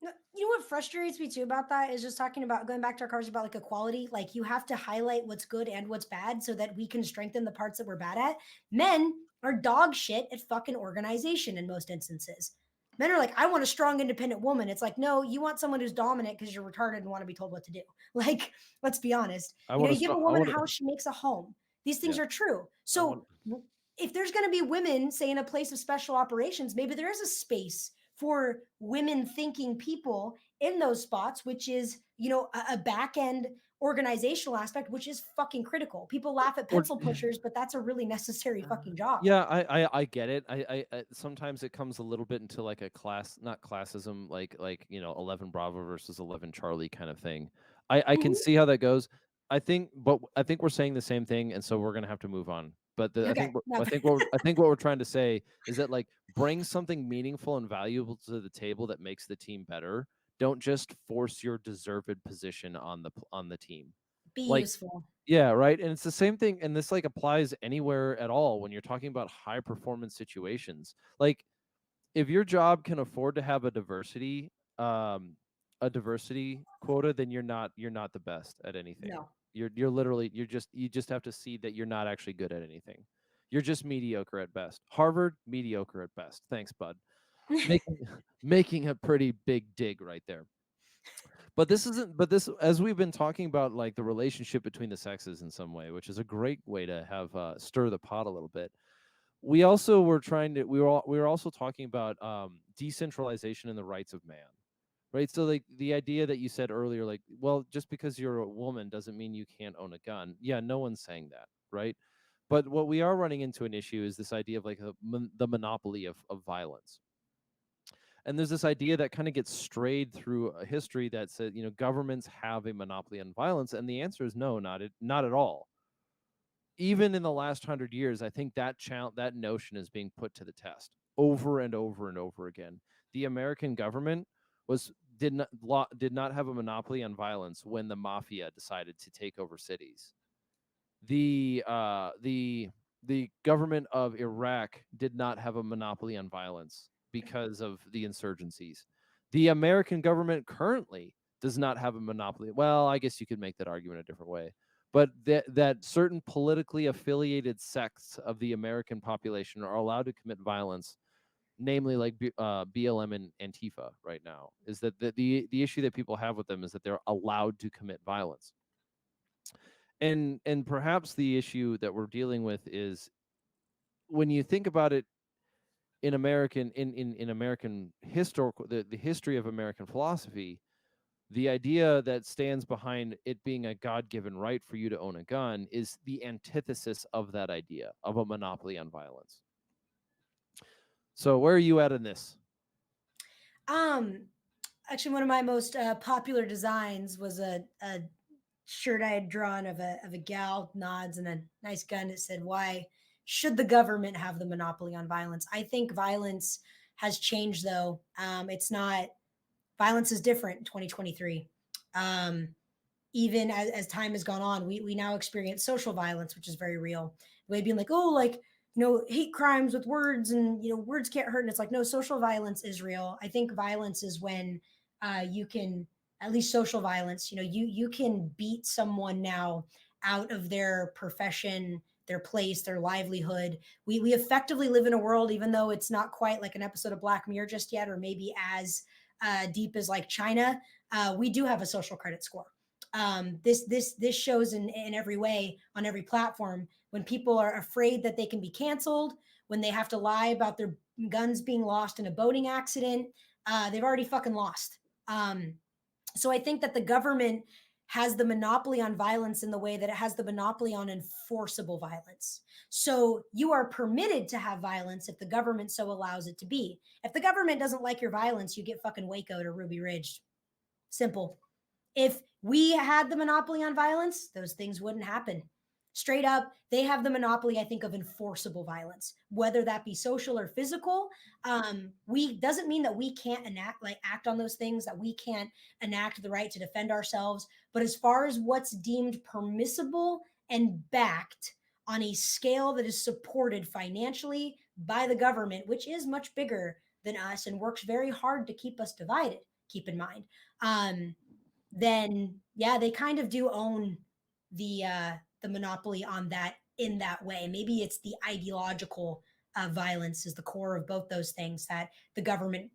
No, you know what frustrates me too about that is just talking about going back to our cars about like equality. Like you have to highlight what's good and what's bad so that we can strengthen the parts that we're bad at. Men are dog shit at fucking organization in most instances. Men are like, I want a strong, independent woman. It's like, no, you want someone who's dominant because you're retarded and want to be told what to do. Like, let's be honest. I You want to give a start. I woman a want to. house, she makes a home. These things Yeah. are true. I want. So if there's going to be women, say, in a place of special operations, maybe there is a space for women thinking people in those spots, which is, a back end organizational aspect, which is fucking critical. People laugh at Or pencil pushers, but that's a really necessary fucking job. yeah, I get it. I sometimes it comes a little bit into like a class, not classism, like 11 Bravo versus 11 Charlie kind of thing. I can Mhm. see how that goes. I think we're saying the same thing, and so we're gonna have to move on. But Okay. No. I think what we're trying to say is that like bring something meaningful and valuable to the table that makes the team better. Don't just force your deserved position on the team. Be Like useful. yeah, right. And it's the same thing, and this like applies anywhere at all when you're talking about high performance situations. Like if your job can afford to have um, a diversity quota, then you're not the best at anything. No. You're literally you just have to see that you're not actually good at anything. You're just mediocre at best. Harvard, mediocre at best. Thanks, bud. Making making a pretty big dig right there. But this isn't but this as we've been talking about like the relationship between the sexes in some way, which is a great way to have stir the pot a little bit. We also were trying to we were also talking about decentralization and the rights of man. Right? So like the idea that you said earlier like well just because you're a woman doesn't mean you can't own a gun. Yeah, no one's saying that, right? But what we are running into an issue is this idea of like the monopoly of violence. And there's this idea that kind of gets strayed through a history that said, governments have a monopoly on violence, and the answer is no, not at all. Even in the last 100 years, I think that notion is being put to the test over and over and over again. The American government was did not have a monopoly on violence when the mafia decided to take over cities. The government of Iraq did not have a monopoly on violence because of the insurgencies. The American government currently does not have a monopoly. Well, I guess you could make that argument a different way. But that certain politically affiliated sects of the American population are allowed to commit violence, namely like BLM and Antifa right now, is that the issue that people have with them is that they're allowed to commit violence. And perhaps the issue that we're dealing with is when you think about it in American historical the history of American philosophy, the idea that stands behind it being a God-given right for you to own a gun is the antithesis of that idea of a monopoly on violence. So where are you at in this? Um, Actually, one of my most popular designs was a shirt I had drawn of a gal nods and a nice gun that said, "Why should the government have the monopoly on violence?" I think violence has changed, though. It's not violence is different in 2023. Um, Even as time has gone on, we now experience social violence, which is very real. Way being like, oh, like, hate crimes with words, and words can't hurt. And it's like, no, social violence is real. I think violence is when you can, at least social violence, you can beat someone now out of their profession, their place, their livelihood. We effectively live in a world, even though it's not quite like an episode of Black Mirror just yet, or maybe as deep as like China. We do have a social credit score. This shows in every way on every platform. When people are afraid that they can be canceled, when they have to lie about their guns being lost in a boating accident, they've already fucking lost. So I think that the government has the monopoly on violence in the way that it has the monopoly on enforceable violence. So you are permitted to have violence if the government so allows it to be. If the government doesn't like your violence, you get fucking Waco or Ruby Ridge. Simple. If we had the monopoly on violence, those things wouldn't happen. Straight up, they have the monopoly, I think, of enforceable violence, whether that be social or physical. We doesn't mean that we can't act on those things, that we can't enact the right to defend ourselves. But as far as what's deemed permissible and backed on a scale that is supported financially by the government, which is much bigger than us and works very hard to keep us divided, keep in mind. Then yeah, they kind of do own the monopoly on that in that way. Maybe it's the ideological violence is the core of both those things that the government,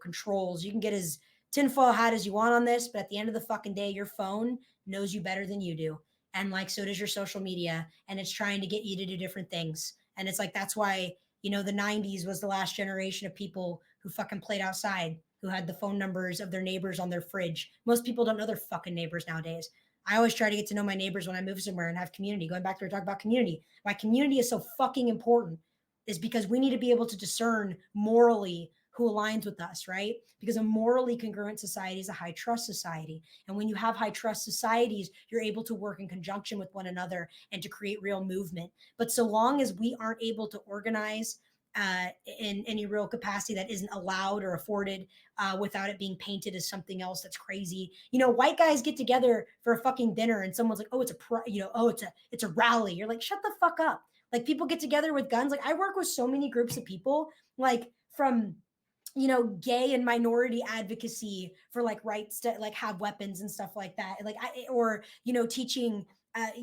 controls. You can get as tinfoil hat as you want on this, but at the end of the fucking day, your phone knows you better than you do. And like, so does your social media. And it's trying to get you to do different things. And it's like, that's why, the 90s was the last generation of people who fucking played outside, who had the phone numbers of their neighbors on their fridge. Most people don't know their fucking neighbors nowadays. I always try to get to know my neighbors when I move somewhere and have community. Going back to our talk about community, why community is so fucking important is because we need to be able to discern morally who aligns with us, right? Because a morally congruent society is a high trust society. And when you have high trust societies, you're able to work in conjunction with one another and to create real movement. But so long as we aren't able to organize in any real capacity that isn't allowed or afforded without it being painted as something else that's crazy. White guys get together for a fucking dinner and someone's like, "Oh, it's a rally." You're like, "Shut the fuck up." Like people get together with guns. Like I work with so many groups of people, like from gay and minority advocacy for like rights to like have weapons and stuff like that. Or teaching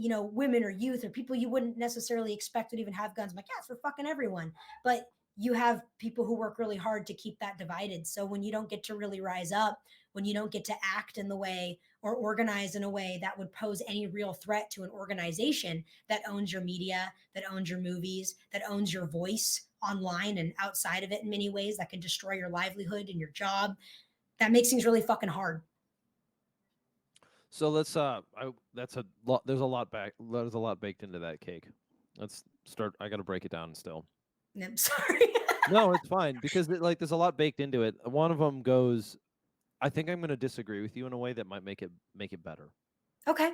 women or youth or people you wouldn't necessarily expect would even have guns. I'm like, yeah, it's for fucking everyone. But you have people who work really hard to keep that divided. So when you don't get to really rise up, when you don't get to act in the way or organize in a way that would pose any real threat to an organization that owns your media, that owns your movies, that owns your voice online and outside of it in many ways, that can destroy your livelihood and your job, that makes things really fucking hard. So let's that's a lot. There's a lot baked into that cake. Let's start. I got to break it down still. I'm sorry. No, it's fine because there's a lot baked into it. One of them goes, I think I'm going to disagree with you in a way that might make it better. Okay.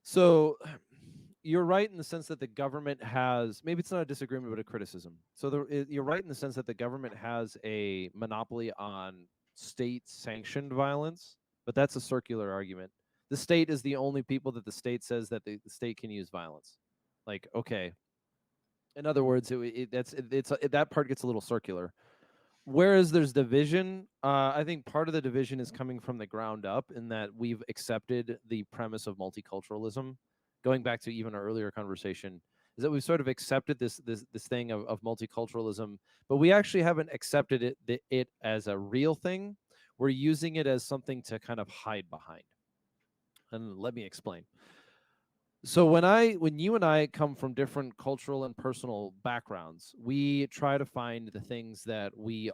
So you're right in the sense that the government has, maybe it's not a disagreement but a criticism. So you're right in the sense that the government has a monopoly on state sanctioned violence, but that's a circular argument. The state is the only people that the state says that the state can use violence. Like, okay, in other words, that part gets a little circular. Whereas there's division, I think part of the division is coming from the ground up in that we've accepted the premise of multiculturalism. Going back to even our earlier conversation, is that we've sort of accepted this thing of multiculturalism, but we actually haven't accepted it as a real thing. We're using it as something to kind of hide behind. And let me explain. So when you and I come from different cultural and personal backgrounds, we try to find the things that we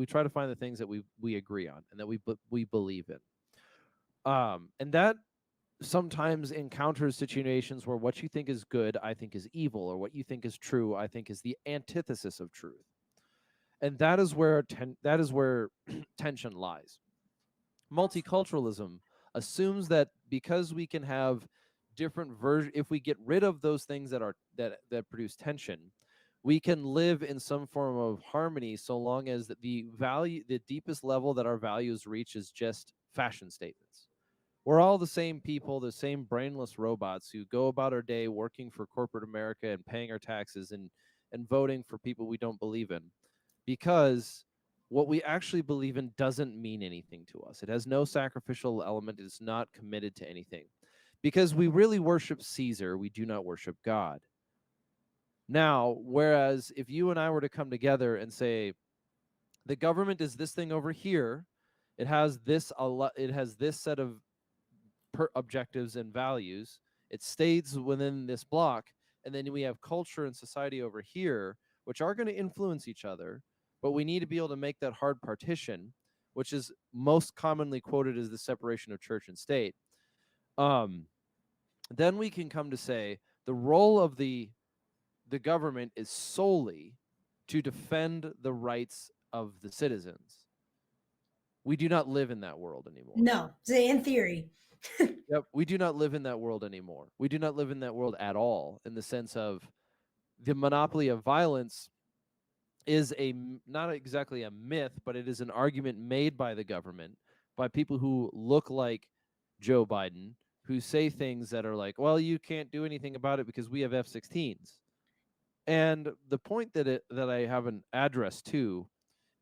try to find the things that we agree on and that we believe in. And that sometimes encounters situations where what you think is good, I think is evil, or what you think is true, I think is the antithesis of truth. And that is where tension lies. Multiculturalism assumes that because we can have different versions, if we get rid of those things that produce tension, we can live in some form of harmony so long as the deepest level that our values reach is just fashion statements. We're all the same people, the same brainless robots who go about our day working for corporate America and paying our taxes and voting for people we don't believe in, because what we actually believe in doesn't mean anything to us. It has no sacrificial element. It is not committed to anything. Because we really worship Caesar, we do not worship God. Now, whereas if you and I were to come together and say, the government is this thing over here, it has this set of objectives and values, it stays within this block, and then we have culture and society over here, which are going to influence each other, but we need to be able to make that hard partition, which is most commonly quoted as the separation of church and state. Then we can come to say the role of the government is solely to defend the rights of the citizens. We do not live in that world anymore. No, in theory. Yep, we do not live in that world anymore. We do not live in that world at all, in the sense of the monopoly of violence is not exactly a myth, but it is an argument made by the government, by people who look like Joe Biden, who say things that are like, well, you can't do anything about it because we have F-16s. And the point that I have an address to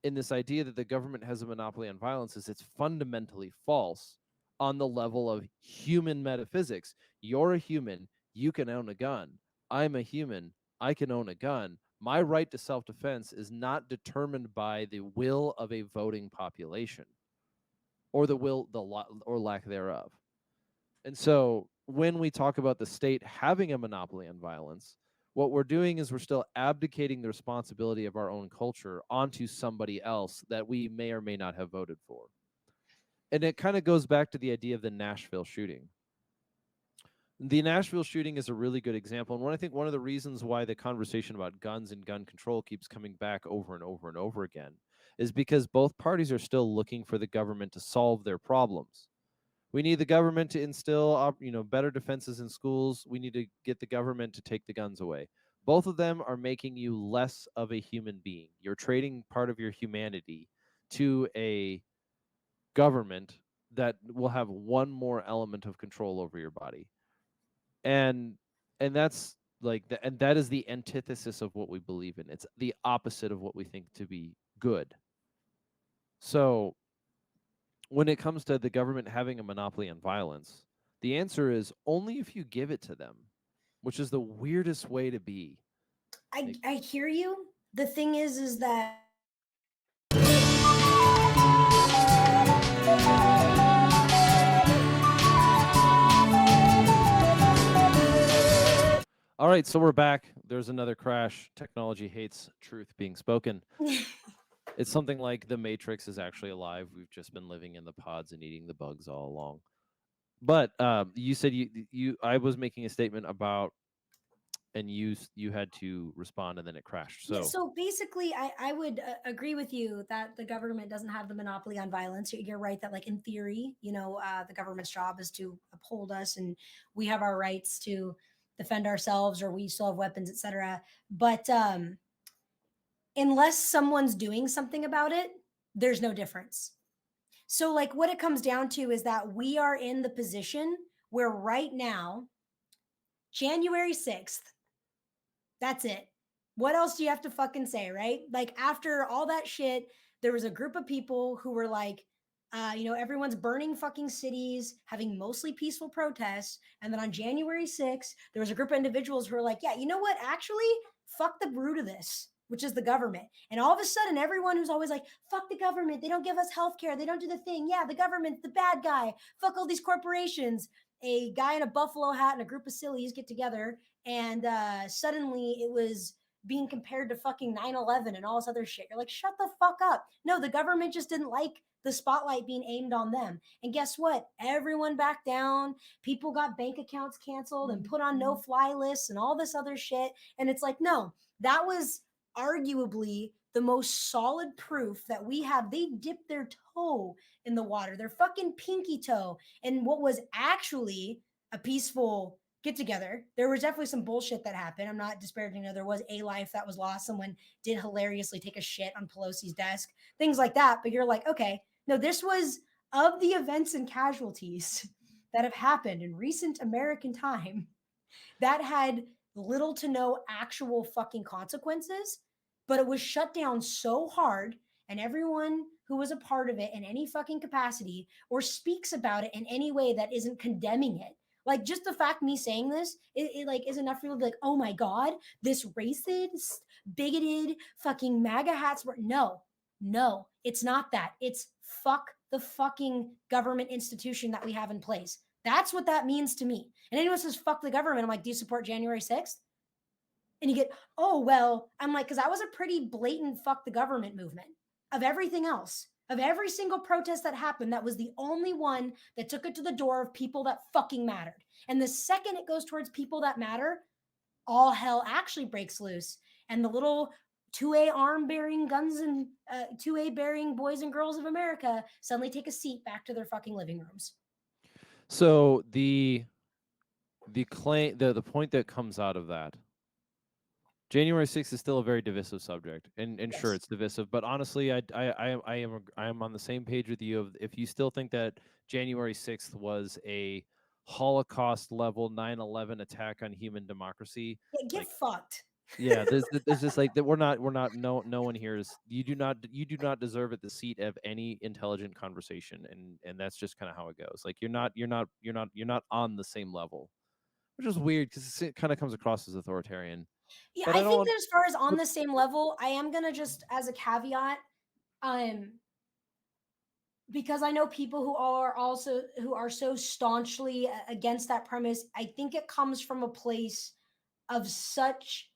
in this idea that the government has a monopoly on violence is it's fundamentally false on the level of human metaphysics. You're a human, you can own a gun. I'm a human, I can own a gun. My right to self-defense is not determined by the will of a voting population or or lack thereof. And so when we talk about the state having a monopoly on violence, what we're doing is we're still abdicating the responsibility of our own culture onto somebody else that we may or may not have voted for. And it kind of goes back to the idea of the Nashville shooting. The Nashville shooting is a really good example. And I think one of the reasons why the conversation about guns and gun control keeps coming back over and over and over again is because both parties are still looking for the government to solve their problems. We need the government to instill, better defenses in schools. We need to get the government to take the guns away. Both of them are making you less of a human being. You're trading part of your humanity to a government that will have one more element of control over your body. And that's and that is the antithesis of what we believe in. It's the opposite of what we think to be good. So when it comes to the government having a monopoly on violence, the answer is only if you give it to them, which is the weirdest way to be. I hear you. The thing is that All right, so we're back. There's another crash. Technology hates truth being spoken. It's something like the Matrix is actually alive. We've just been living in the pods and eating the bugs all along. But you said I was making a statement about, and you had to respond, and then it crashed. Yeah, So so basically, I would agree with you that the government doesn't have the monopoly on violence. You're right that, like, in theory, the government's job is to uphold us, and we have our rights to defend ourselves, or we still have weapons, etc. But unless someone's doing something about it, there's no difference. So, like, what it comes down to is that we are in the position where right now, January 6th, that's it. What else do you have to fucking say, right? Like, after all that shit, there was a group of people who were like, everyone's burning fucking cities, having mostly peaceful protests. And then on January 6th, there was a group of individuals who were like, yeah, you know what? Actually, fuck the root of this, which is the government. And all of a sudden, everyone who's always like, fuck the government, they don't give us health care, they don't do the thing. Yeah, the government's the bad guy. Fuck all these corporations. A guy in a buffalo hat and a group of sillies get together, and suddenly it was being compared to fucking 9/11 and all this other shit. You're like, shut the fuck up. No, the government just didn't like the spotlight being aimed on them. And guess what? Everyone backed down. People got bank accounts canceled and put on no fly lists and all this other shit. And it's like, no, that was arguably the most solid proof that we have. They dipped their toe in the water, their fucking pinky toe, and what was actually a peaceful get together. There was definitely some bullshit that happened. I'm not disparaging. There was a life that was lost. Someone did hilariously take a shit on Pelosi's desk, things like that. But you're like, okay, no, this was of the events and casualties that have happened in recent American time that had little to no actual fucking consequences, but it was shut down so hard. And everyone who was a part of it in any fucking capacity or speaks about it in any way that isn't condemning it, like, just the fact me saying this, it like is enough for you to be like, oh my god, this racist, bigoted, fucking MAGA hats. No, no, it's not that. It's fuck the fucking government institution that we have in place. That's what that means to me. And anyone says fuck the government, I'm like, do you support January 6th? And you get, oh, well, I'm like, because I was a pretty blatant fuck the government movement of everything else. Of every single protest that happened, that was the only one that took it to the door of people that fucking mattered. And the second it goes towards people that matter, all hell actually breaks loose. And the little 2A arm bearing guns and 2A bearing boys and girls of America suddenly take a seat back to their fucking living rooms. So the claim, the point that comes out of that, January 6th is still a very divisive subject, and sure, Yes. it's divisive. But honestly, I am on the same page with you. Of if you still think that January 6th was a Holocaust level 9/11 attack on human democracy, Yeah, get like, fucked. yeah, there's just like that. We're not no one here is, you do not deserve at the seat of any intelligent conversation, and that's just kind of how it goes. Like, you're not on the same level, which is weird because it kind of comes across as authoritarian. Yeah, But I I don't think want. that as far as on But the same level, I am gonna just as a caveat, um, because I know people who are so staunchly against that premise. I think it comes from a place of such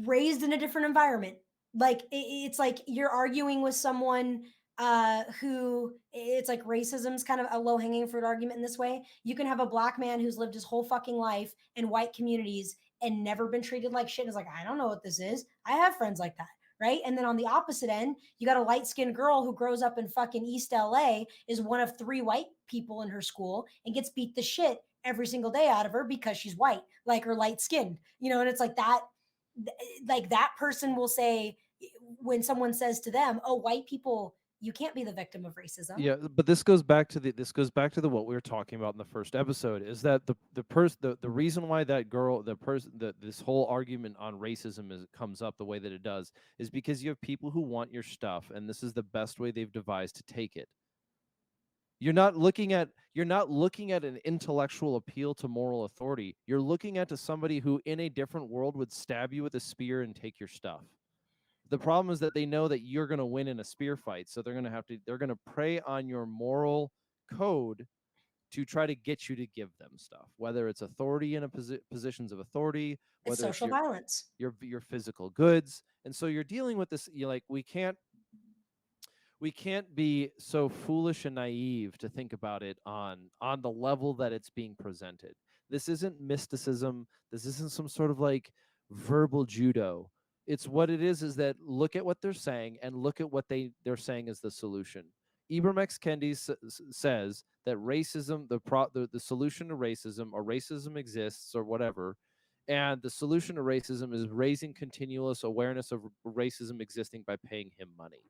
raised in a different environment. Like it's like you're arguing with someone who it's like racism's kind of a low hanging fruit argument in this way. You can have a black man who's lived his whole fucking life in white communities and never been treated like shit. And is like, I don't know what this is. I have friends like that. Right. And then on the opposite end, you got a light skinned girl who grows up in fucking East LA, is one of three white people in her school and gets beat the shit every single day out of her because she's white, like, or light skinned, and it's like that, like that person will say when someone says to them, "Oh, white people, you can't be the victim of racism." Yeah, but this goes back to the what we were talking about in the first episode, is that the reason why that girl the person that this whole argument on racism comes up the way that it does is because you have people who want your stuff, and this is the best way they've devised to take it. You're not looking at an intellectual appeal to moral authority. You're looking at to somebody who in a different world would stab you with a spear and take your stuff. The problem is that they know that you're going to win in a spear fight, so they're going to prey on your moral code to try to get you to give them stuff, whether it's authority in positions of authority, It's whether it's social your violence. your physical goods. And so you're dealing with this. You like we can't be so foolish and naive to think about it on the level that it's being presented. This isn't mysticism. This isn't some sort of like verbal judo. It's what it is that look at what they're saying and look at what they're saying is the solution. Ibram X. Kendi says that racism, the solution to racism, or racism exists, or whatever, and the solution to racism is raising continuous awareness of racism existing by paying him money.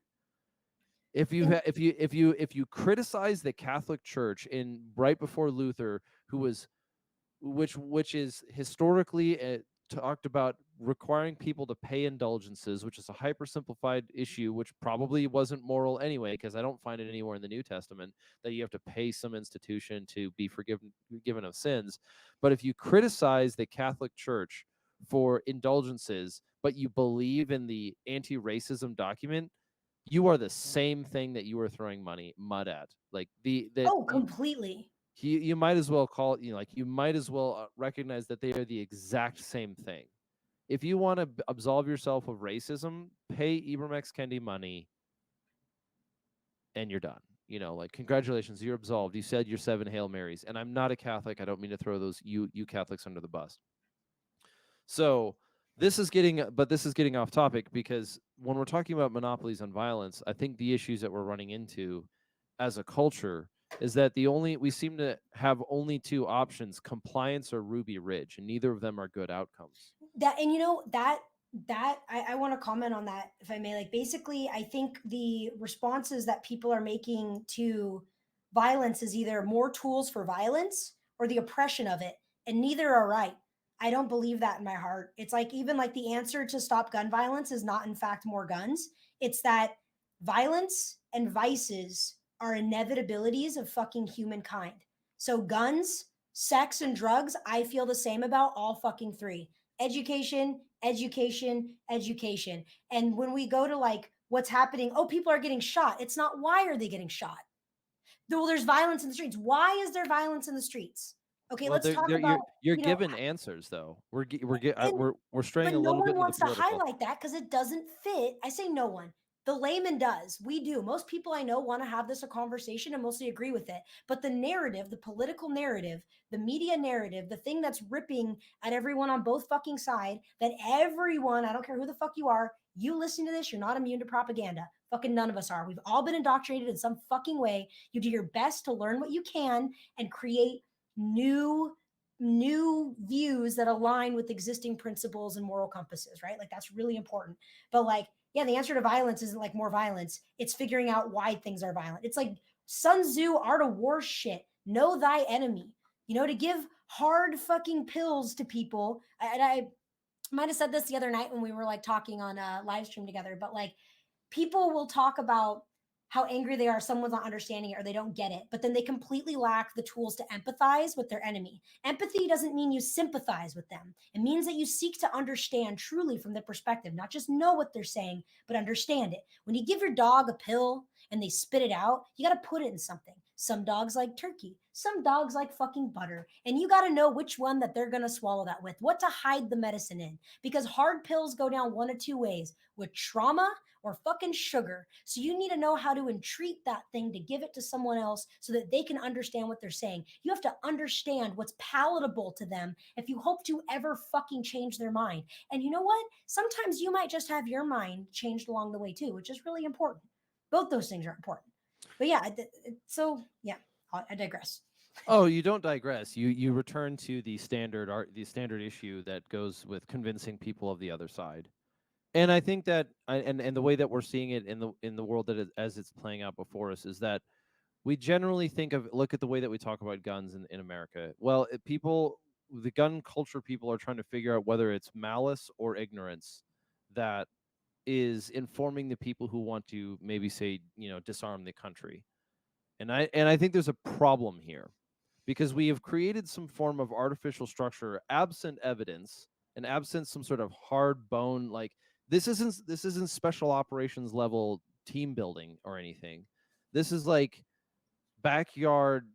If you And if you criticize the Catholic Church in right before Luther, who was which is historically talked about requiring people to pay indulgences, which is a hypersimplified issue, which probably wasn't moral anyway, because I don't find it anywhere in the New Testament that you have to pay some institution to be given of sins. But if you criticize the Catholic Church for indulgences, but you believe in the anti-racism document, you are the same thing that you were throwing mud at. Like the that oh, completely. you might as well call it, like you might as well recognize that they are the exact same thing. If you want to absolve yourself of racism, pay Ibram X. Kendi money and you're done. Like, congratulations, you're absolved. You said your 7 Hail Marys. And I'm not a Catholic. I don't mean to throw those you Catholics under the bus. So this is getting off topic, because when we're talking about monopolies on violence, I think the issues that we're running into as a culture is that we seem to have only two options: compliance or Ruby Ridge, and neither of them are good outcomes. That, and that I want to comment on that if I may. Like, basically, I think the responses that people are making to violence is either more tools for violence or the oppression of it, and neither are right. I don't believe that in my heart. It's like, even like the answer to stop gun violence is not in fact more guns. It's that violence and vices are inevitabilities of fucking humankind. So guns, sex, and drugs, I feel the same about all fucking three: education, education, education. And when we go to like what's happening, oh, people are getting shot. It's not why are they getting shot? Well, there's violence in the streets. Why is there violence in the streets? Okay, Well, let's talk about, you're you know, given answers, though. and We're straying but a no little bit one into the wants to political. highlight that because it doesn't fit. I say no one. The layman does. We do. Most people I know want to have this a conversation and mostly agree with it. But the narrative, the political narrative, the media narrative, the thing that's ripping at everyone on both fucking side, that everyone, I don't care who the fuck you are, you listening to this, you're not immune to propaganda. Fucking none of us are. We've all been indoctrinated in some fucking way. You do your best to learn what you can and create new views that align with existing principles and moral compasses, right? Like, that's really important. But like, yeah, the answer to violence isn't like more violence. It's figuring out why things are violent. It's like Sun Tzu art of war shit. Know thy enemy. To give hard fucking pills to people. And I might have said this the other night when we were like talking on a live stream together, but like, people will talk about how angry they are someone's not understanding it or they don't get it, but then they completely lack the tools to empathize with their enemy. Empathy doesn't mean you sympathize with them. It means that you seek to understand truly from their perspective, not just know what they're saying, but understand it. When you give your dog a pill and they spit it out, you got to put it in something. Some dogs like turkey, some dogs like fucking butter, and you got to know which one that they're going to swallow that with, what to hide the medicine in, because hard pills go down one of two ways: with trauma or fucking sugar. So you need to know how to entreat that thing to give it to someone else so that they can understand what they're saying. You have to understand what's palatable to them if you hope to ever fucking change their mind. And you know what? Sometimes you might just have your mind changed along the way too, which is really important. Both those things are important. But yeah, so yeah, I digress. Oh, you don't digress. You return to the standard issue that goes with convincing people of the other side. And I think that and the way that we're seeing it in the world as it's playing out before us is that we generally think of look at the way that we talk about guns in America. Well, the gun culture people are trying to figure out whether it's malice or ignorance that is informing the people who want to maybe say, disarm the country. And I think there's a problem here because we have created some form of artificial structure absent evidence and absent some sort of hard bone, like this isn't special operations level team building or anything. This is like backyard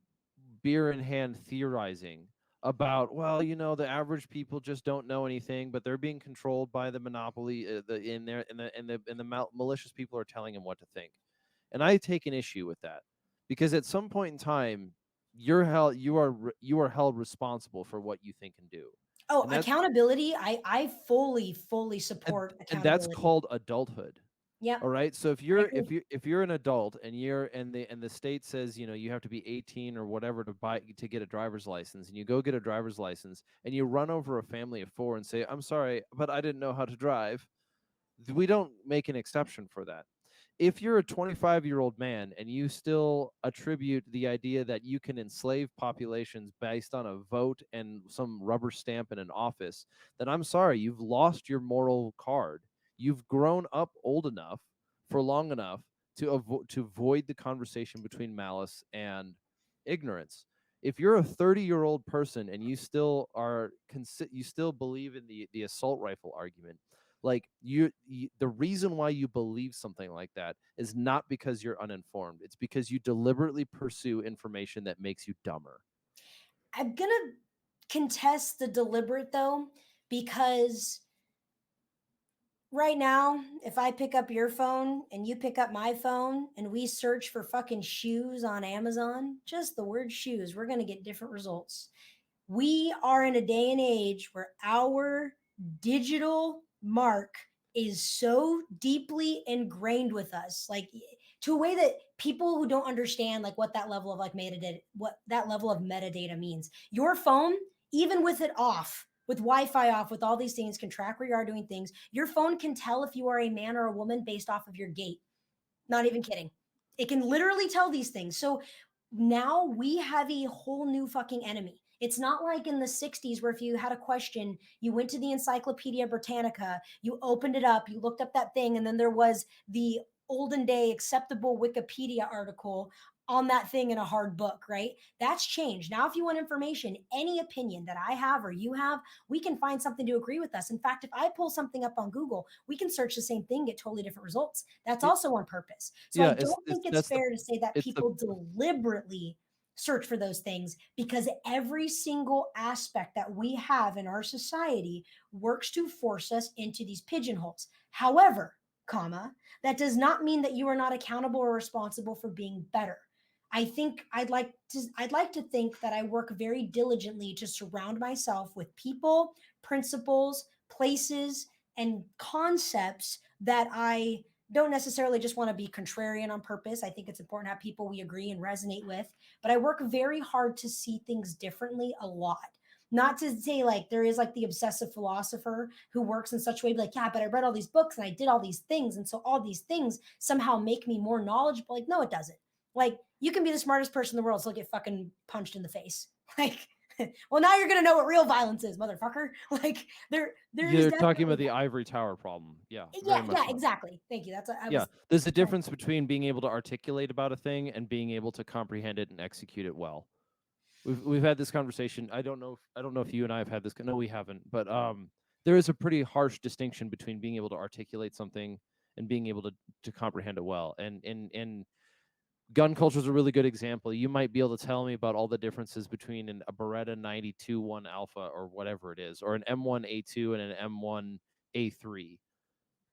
beer in hand theorizing about, well, the average people just don't know anything, but they're being controlled by the monopoly, in there, and the malicious people are telling them what to think. And I take an issue with that because at some point in time, you are held responsible for what you think and do, Oh, and that's accountability. I fully and, support and that's accountability. called adulthood. Yep, All right. So if I you're agree. if you're an adult and the state says, you have to be 18 or whatever to get a driver's license, and you go get a driver's license and you run over a family of four and say, "I'm sorry, but I didn't know how to drive." We don't make an exception for that. If you're a 25-year-old man and you still attribute the idea that you can enslave populations based on a vote and some rubber stamp in an office, then I'm sorry, you've lost your moral card. You've grown up old enough for long enough to avoid the conversation between malice and ignorance. If you're a 30-year-old person and you still believe in the assault rifle argument, like the reason why you believe something like that is not because you're uninformed. It's because you deliberately pursue information that makes you dumber. I'm gonna contest the deliberate though, because right now, if I pick up your phone and you pick up my phone and we search for fucking shoes on Amazon, just the word shoes, we're gonna get different results. We are in a day and age where our digital mark is so deeply ingrained with us, like to a way that people who don't understand like what that level of like metadata, what that level of metadata means. Your phone, even with it off, with Wi-Fi off, with all these things, can track where you are doing things. Your phone can tell if you are a man or a woman based off of your gait. Not even kidding. It can literally tell these things. So now we have a whole new fucking enemy. It's not like in the 60s where if you had a question, you went to the Encyclopedia Britannica, you opened it up, you looked up that thing, and then there was the olden day acceptable Wikipedia article on that thing in a hard book, right? That's changed. Now, if you want information, any opinion that I have or you have, we can find something to agree with us. In fact, if I pull something up on Google, we can search the same thing, get totally different results. That's It, also on purpose. So I yeah, don't it's think it's that's the fair to say that it's the people deliberately search for those things, because every single aspect that we have in our society works to force us into these pigeonholes. However, comma, that does not mean that you are not accountable or responsible for being better. I'd like to think that I work very diligently to surround myself with people, principles, places, and concepts that I don't necessarily just want to be contrarian on purpose. I think it's important to have people we agree and resonate with, but I work very hard to see things differently a lot. Not to say like there is like the obsessive philosopher who works in such a way, like, yeah, but I read all these books and I did all these things. And so all these things somehow make me more knowledgeable. Like, no, it doesn't. Like, you can be the smartest person in the world, still get fucking punched in the face. Like, Well, now you're gonna know what real violence is, motherfucker. Like there is You're talking definitely about the that. ivory tower problem. Yeah, very Yeah, much yeah, so. exactly. Thank you. That's what I Yeah, was there's a trying to difference between being able to articulate about a thing and being able to comprehend it and execute it well. We've had this conversation. I don't know if you and I have had this. No, we haven't. But there is a pretty harsh distinction between being able to articulate something and being able to comprehend it well. And gun culture is a really good example. You might be able to tell me about all the differences between a Beretta 92-1 Alpha or whatever it is, or an M1A2 and an M1A3.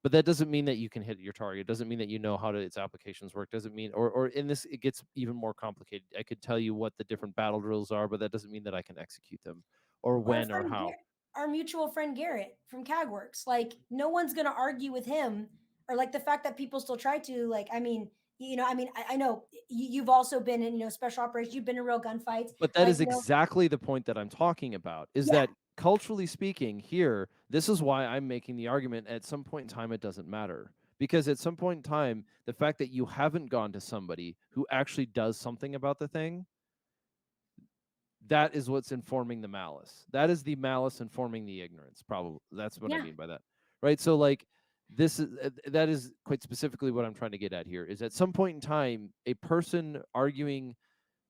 But that doesn't mean that you can hit your target. It doesn't mean that you know how its applications work. Doesn't mean, or in this, it gets even more complicated. I could tell you what the different battle drills are, but that doesn't mean that I can execute them or our when or friend how. Our mutual friend Garrett from CAGWorks. Like, no one's gonna argue with him, or like the fact that people still try to. Like, I mean, I know you've also been in, special operations. You've been in real gunfights. But that Like, is exactly the point that I'm talking about, is yeah, that culturally speaking, here, this is why I'm making the argument at some point in time it doesn't matter. Because at some point in time, the fact that you haven't gone to somebody who actually does something about the thing, that is what's informing the malice. That is the malice informing the ignorance. Probably that's what I yeah. mean by that, right? So like this is that is quite specifically what I'm trying to get at here. Is at some point in time, a person arguing.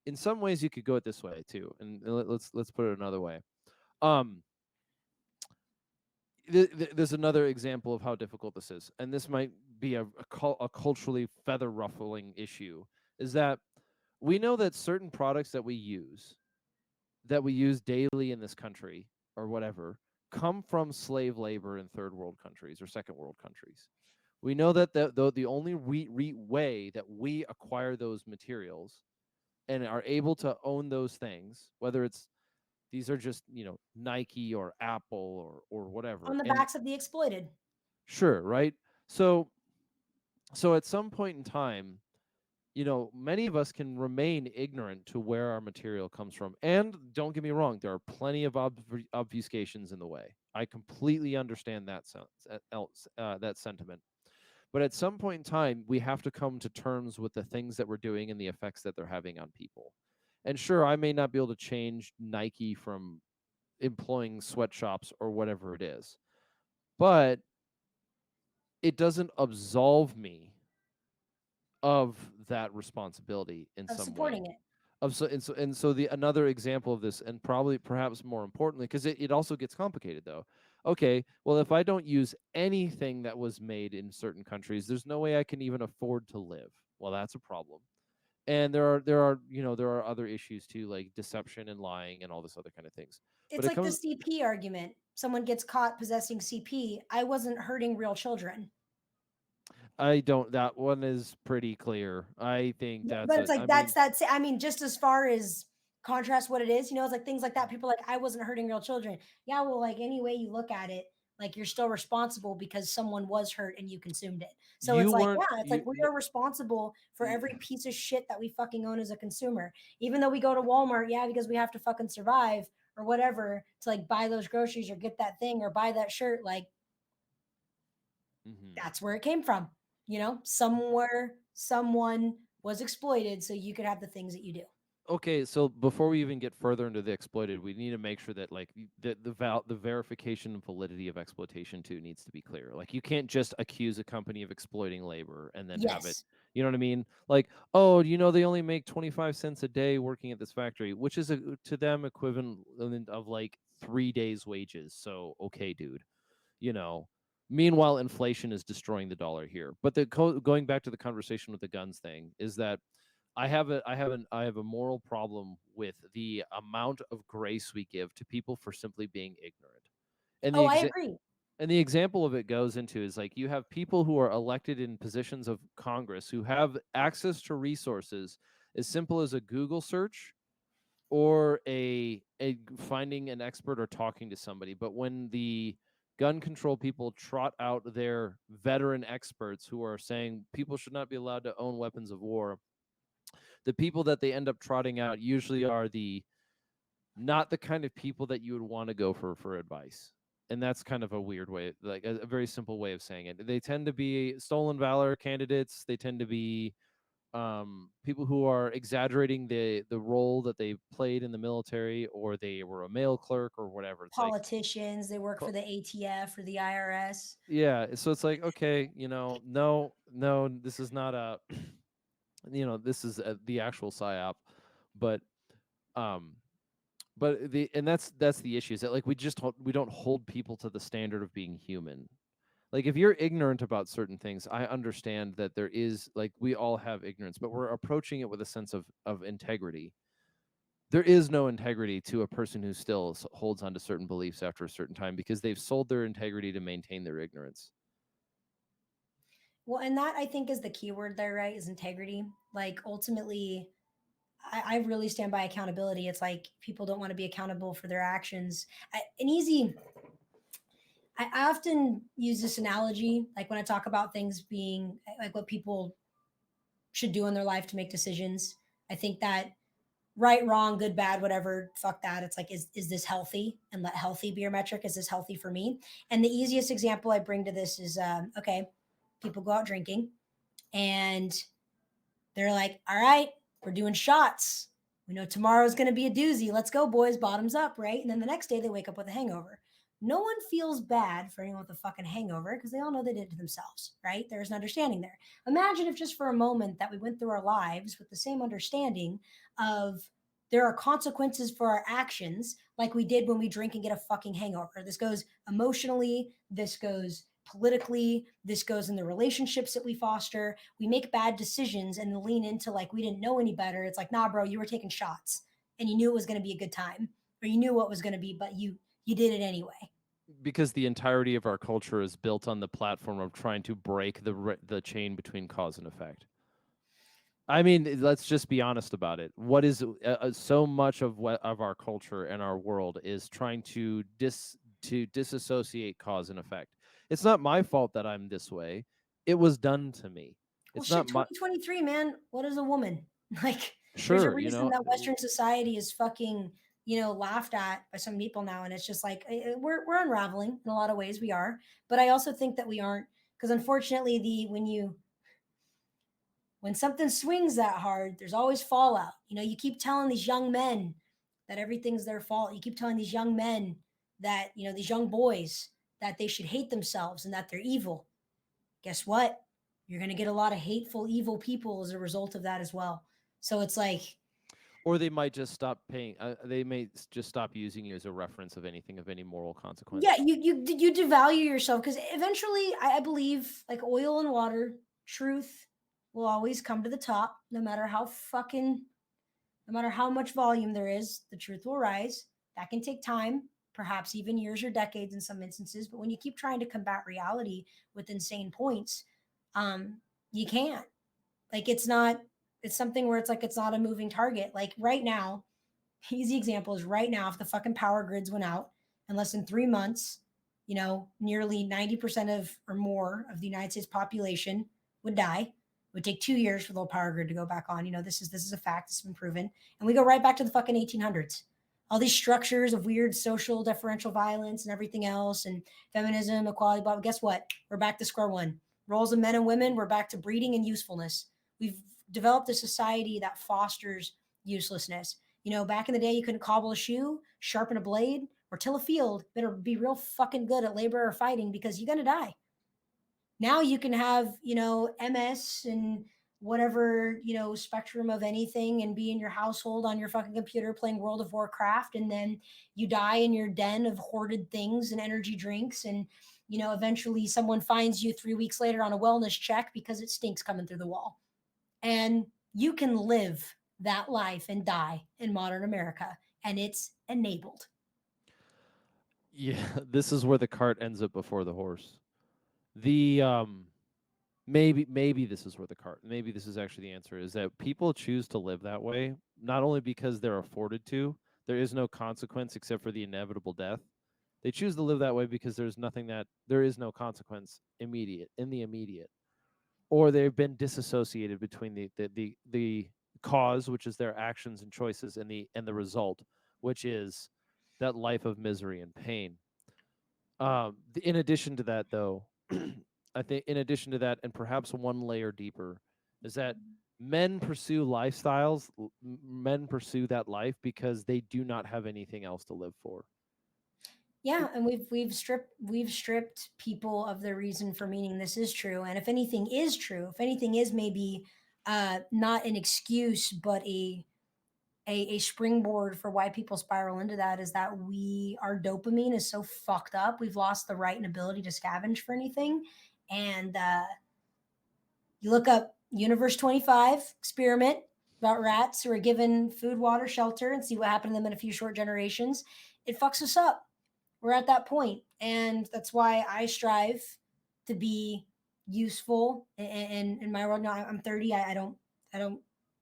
In some ways, you could go it this way too, and let's put it another way. Um, there's another example of how difficult this is, and this might be a culturally feather ruffling issue. Is that we know that certain products that we use daily in this country or whatever come from slave labor in third world countries or second world countries. We know that the only way that we acquire those materials and are able to own those things, whether it's these are just Nike or Apple or whatever, On the and backs of the exploited. sure, right? So at some point in time, many of us can remain ignorant to where our material comes from. And don't get me wrong, there are plenty of obfuscations in the way. I completely understand that sentiment. But at some point in time, we have to come to terms with the things that we're doing and the effects that they're having on people. And sure, I may not be able to change Nike from employing sweatshops or whatever it is, but it doesn't absolve me of that responsibility in Of some way. supporting it. So the another example of this, and probably perhaps more importantly, because it also gets complicated though. Okay, well, if I don't use anything that was made in certain countries, there's no way I can even afford to live. Well, that's a problem. And there are other issues too, like deception and lying and all this other kind of things. But It's it like the comes CP argument. Someone gets caught possessing CP. I wasn't hurting real children. I don't that one is pretty clear. I think Yeah, that's but it's a like I mean, that's I mean, just as far as contrast what it is, it's like things like that. People are like, I wasn't hurting real children. Yeah, well, like any way you look at it, like you're still responsible because someone was hurt and you consumed it. So you it's like, weren't yeah, it's like you we no, are responsible for y- every piece of shit that we fucking own as a consumer. Even though we go to Walmart, yeah, because we have to fucking survive or whatever to like buy those groceries or get that thing or buy that shirt, like mhm. that's where it came from. Somewhere someone was exploited so you could have the things that you do. Okay, so before we even get further into the exploited, we need to make sure that like the verification and validity of exploitation too needs to be clear. Like you can't just accuse a company of exploiting labor and then have it, Yes. you know what I mean? Like, oh, they only make 25 cents a day working at this factory, which is to them equivalent of like 3 days wages. So, okay, dude, you know. Meanwhile, inflation is destroying the dollar here. But going back to the conversation with the guns thing is that I have a moral problem with the amount of grace we give to people for simply being ignorant. And Oh, I agree. the example of it goes into is like you have people who are elected in positions of Congress who have access to resources as simple as a Google search or a finding an expert or talking to somebody. But when the gun control people trot out their veteran experts who are saying people should not be allowed to own weapons of war, the people that they end up trotting out usually are the not the kind of people that you would want to go for advice. And that's kind of a weird way, like a very simple way of saying it. They tend to be stolen valor candidates. They tend to be people who are exaggerating the role that they played in the military, or they were a mail clerk or whatever. It's like, Politicians, they work for the ATF or the IRS. yeah, so it's like, okay, no, no, this is not a this is the actual psyop. But um the and that's the issue, is that, like, we don't hold people to the standard of being human. Like, if you're ignorant about certain things, I understand that there is, like, we all have ignorance, but we're approaching it with a sense of integrity. There is no integrity to a person who still holds on to certain beliefs after a certain time, because they've sold their integrity to maintain their ignorance. Well, and that I think is the key word there, right? Is integrity. Like ultimately, I really stand by accountability. It's like people don't want to be accountable for their actions. An easy, I often use this analogy, like when I talk about things being like what people should do in their life to make decisions. I think that right, wrong, good, bad, whatever, fuck that. It's like, is this healthy? And let healthy be your metric. Is this healthy for me? And the easiest example I bring to this is okay, people go out drinking and they're like, all right, we're doing shots. We know tomorrow's going to be a doozy. Let's go, boys, bottoms up, right? And then the next day they wake up with a hangover. No one feels bad for anyone with a fucking hangover because they all know they did it to themselves, right? There's an understanding there. Imagine if just for a moment that we went through our lives with the same understanding of there are consequences for our actions like we did when we drink and get a fucking hangover. This goes emotionally, this goes politically, this goes in the relationships that we foster. We make bad decisions and lean into like we didn't know any better. It's like, nah, bro, you were taking shots and you knew it was going to be a good time, or you knew what was going to be, but you did it anyway. Because the entirety of our culture is built on the platform of trying to break the chain between cause and effect. I mean, let's just be honest about it. What is so much of what of our culture and our world is trying to disassociate cause and effect. It's not my fault that I'm this way. It was done to me. Well, It's not shit, my 2023, man. What is a woman? Like, there's a sure, reason that Western society is fucking, laughed at by some people now. And it's just like, we're unraveling in a lot of ways. We are. But I also think that we aren't. Because unfortunately, when something swings that hard, there's always fallout. You keep telling these young men that everything's their fault. You keep telling these young men that, these young boys that they should hate themselves and that they're evil. Guess what? You're going to get a lot of hateful, evil people as a result of that as well. So it's like, or they might just stop paying. They may just stop using you as a reference of anything of any moral yeah, consequence. you devalue yourself because eventually, I believe, like oil and water, truth will always come to the top, no matter how much volume there is, the truth will rise. That can take time, perhaps even years or decades in some instances. But when you keep trying to combat reality with insane points, you can't. Like it's not. It's something where it's like it's not a moving target. Like right now, easy example is right now, if the fucking power grids went out in less than 3 months, nearly 90% of or more of the United States population would die. It would take 2 years for the power grid to go back on. This is a fact. This has been proven. And we go right back to the fucking 1800s. All these structures of weird social differential violence and everything else, and feminism, equality, blah. Guess what? We're back to square one. Roles of men and women, we're back to breeding and usefulness. We've developed a society that fosters uselessness. Back in the day, you couldn't cobble a shoe, sharpen a blade, or till a field. Better be real fucking good at labor or fighting because you're gonna die. Now you can have, MS and whatever, spectrum of anything and be in your household on your fucking computer playing World of Warcraft. And then you die in your den of hoarded things and energy drinks. And, eventually someone finds you 3 weeks later on a wellness check because it stinks coming through the wall. And you can live that life and die in modern America, and it's enabled. Yeah, this is where the cart ends up before the horse. The maybe this is where the cart maybe this is actually the answer, is that people choose to live that way not only because they're afforded to. There is no consequence except for the inevitable death. They choose to live that way because there is no consequence in the immediate, or they've been disassociated between the cause, which is their actions and choices, and the result, which is that life of misery and pain. In addition to that, though, I think in addition to that, and perhaps one layer deeper, is that Men pursue lifestyles, men pursue that life because they do not have anything else to live for. Yeah, and we've stripped people of their reason for meaning this is true. And if anything is true, if anything is maybe not an excuse, but a springboard for why people spiral into that, is that our dopamine is so fucked up. We've lost the right and ability to scavenge for anything. And you look up Universe 25 experiment about rats who are given food, water, shelter, and see what happened to them in a few short generations. It fucks us up. We're at that point, and that's why I strive to be useful in my world. Now I'm 30. I don't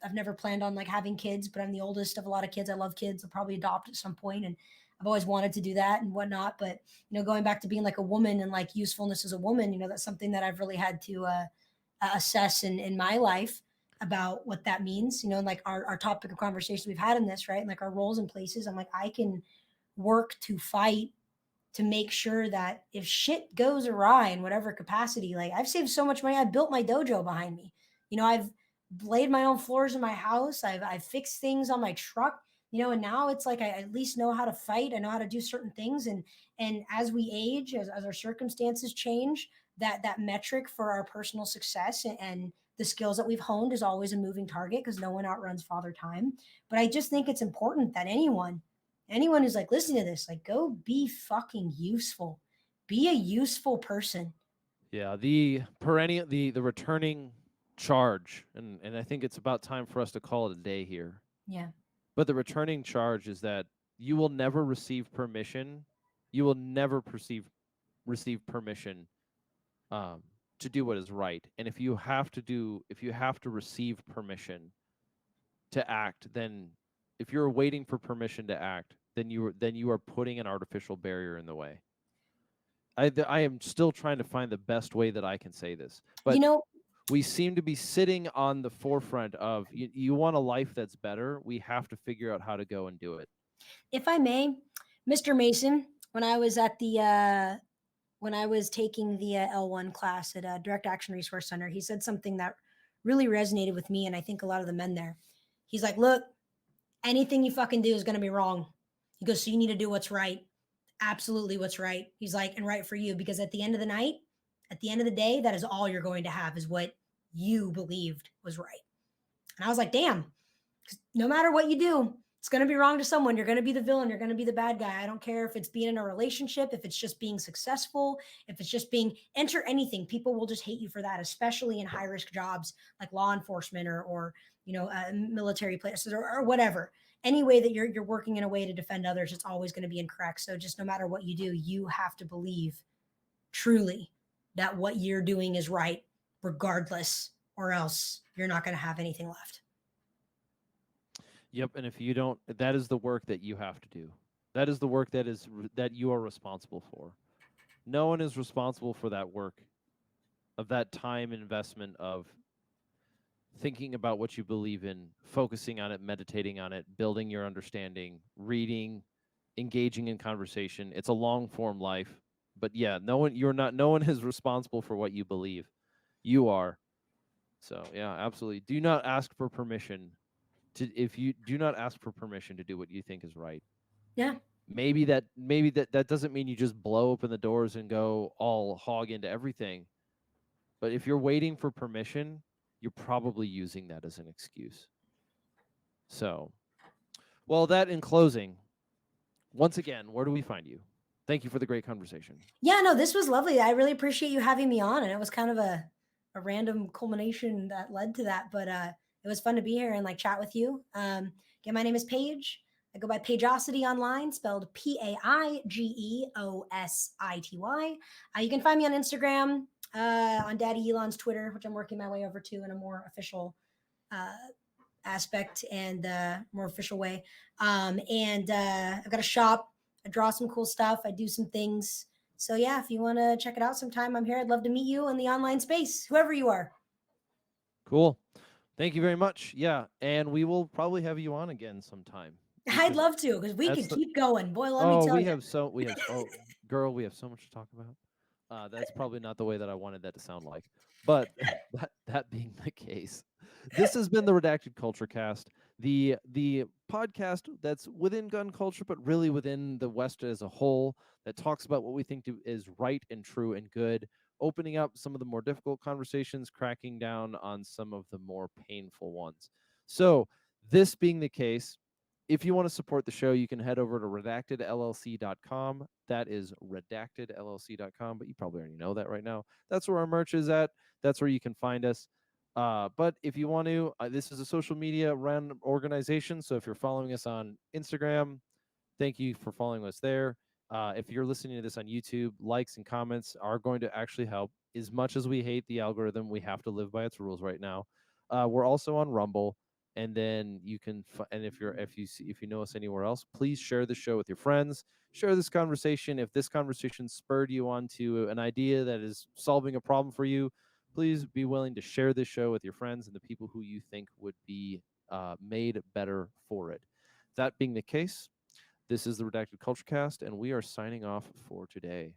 I've never planned on like having kids, but I'm the oldest of a lot of kids. I love kids. I'll probably adopt at some point, and I've always wanted to do that and whatnot. But going back to being like a woman and like usefulness as a woman, that's something that I've really had to assess in my life about what that means. And like our topic of conversation we've had in this, right? And like our roles and places. I'm like, I can work to fight to make sure that if shit goes awry in whatever capacity, like I've saved so much money. I built my dojo behind me. I've laid my own floors in my house. I've fixed things on my truck. And now it's like I at least know how to fight. I know how to do certain things. And as we age, as our circumstances change, that metric for our personal success and the skills that we've honed is always a moving target because no one outruns father time. But I just think it's important that anyone who's like listening to this, like go be fucking useful. Be a useful person. Yeah, the perennial, the returning charge, and I think it's about time for us to call it a day here. Yeah. But the returning charge is that you will never receive permission. You will never receive permission um, to do what is right. And if you have to receive permission to act, then if you're waiting for permission to act, then you are putting an artificial barrier in the way. I am still trying to find the best way that I can say this, You but know, we seem to be sitting on the forefront of you want a life that's better. We have to figure out how to go and do it. if I may, Mr. Mason, when I was taking the L1 class at Direct Action Resource Center, he said something that really resonated with me and I think a lot of the men there. He's like, "Look, anything you fucking do is going to be wrong." He goes, "So you need to do what's right. Absolutely what's right." He's like, "And right for you, because at the end of the night, at the end of the day, that is all you're going to have is what you believed was right." And I was like, "Damn, no matter what you do, it's going to be wrong to someone. You're going to be the villain. You're going to be the bad guy. I don't care if it's being in a relationship, if it's just being successful, if it's just being enter anything. People will just hate you for that, especially in high risk jobs like law enforcement or military places or whatever. Any way that you're working in a way to defend others, it's always going to be incorrect. So just no matter what you do, you have to believe truly that what you're doing is right, regardless, or else you're not going to have anything left." Yep, and if you don't, that is the work that you have to do. That is the work that you are responsible for. No one is responsible for that work, of that time investment of thinking about what you believe in, focusing on it, meditating on it, building your understanding, reading, engaging in conversation. It's a long form life. But yeah, no one is responsible for what you believe. You are. So, yeah, absolutely. Do not ask for permission if you do not ask for permission to do what you think is right. Yeah. Maybe that doesn't mean you just blow open the doors and go all hog into everything. But if you're waiting for permission, you're probably using that as an excuse. So, well, that in closing, once again, where do we find you? Thank you for the great conversation. Yeah, no, this was lovely. I really appreciate you having me on, and it was kind of a random culmination that led to that, but it was fun to be here and like chat with you. Again, my name is Paige. I go by Paigeosity online, spelled Paigeosity. You can find me on Instagram, on Daddy Elon's Twitter, which I'm working my way over to in a more official uh, aspect and more official way. And I've got a shop. I draw some cool stuff. I do some things. So yeah, if you want to check it out sometime, I'm here. I'd love to meet you in the online space, whoever you are. Cool. Thank you very much. Yeah, and we will probably have you on again sometime. I'd love to because we that's could the keep going. Boy, let me oh tell we you. have so we have oh girl we have so much to talk about. That's probably not the way that I wanted that to sound like, but that being the case, This has been the Redacted Culture Cast, the podcast that's within gun culture, but really within the West as a whole, that talks about what we think is right and true and good, opening up some of the more difficult conversations, cracking down on some of the more painful ones. So, this being the case, if you want to support the show, you can head over to redactedllc.com. That is redactedllc.com, but you probably already know that right now. That's where our merch is at. That's where you can find us. But if you want to, this is a social media run organization. So if you're following us on Instagram, thank you for following us there. If you're listening to this on YouTube, likes and comments are going to actually help. As much as we hate the algorithm, we have to live by its rules right now. We're also on Rumble, and then you can. And if you know us anywhere else, please share the show with your friends. Share this conversation. If this conversation spurred you onto an idea that is solving a problem for you, please be willing to share this show with your friends and the people who you think would be made better for it. That being the case, this is the Redacted Culture Cast, and we are signing off for today.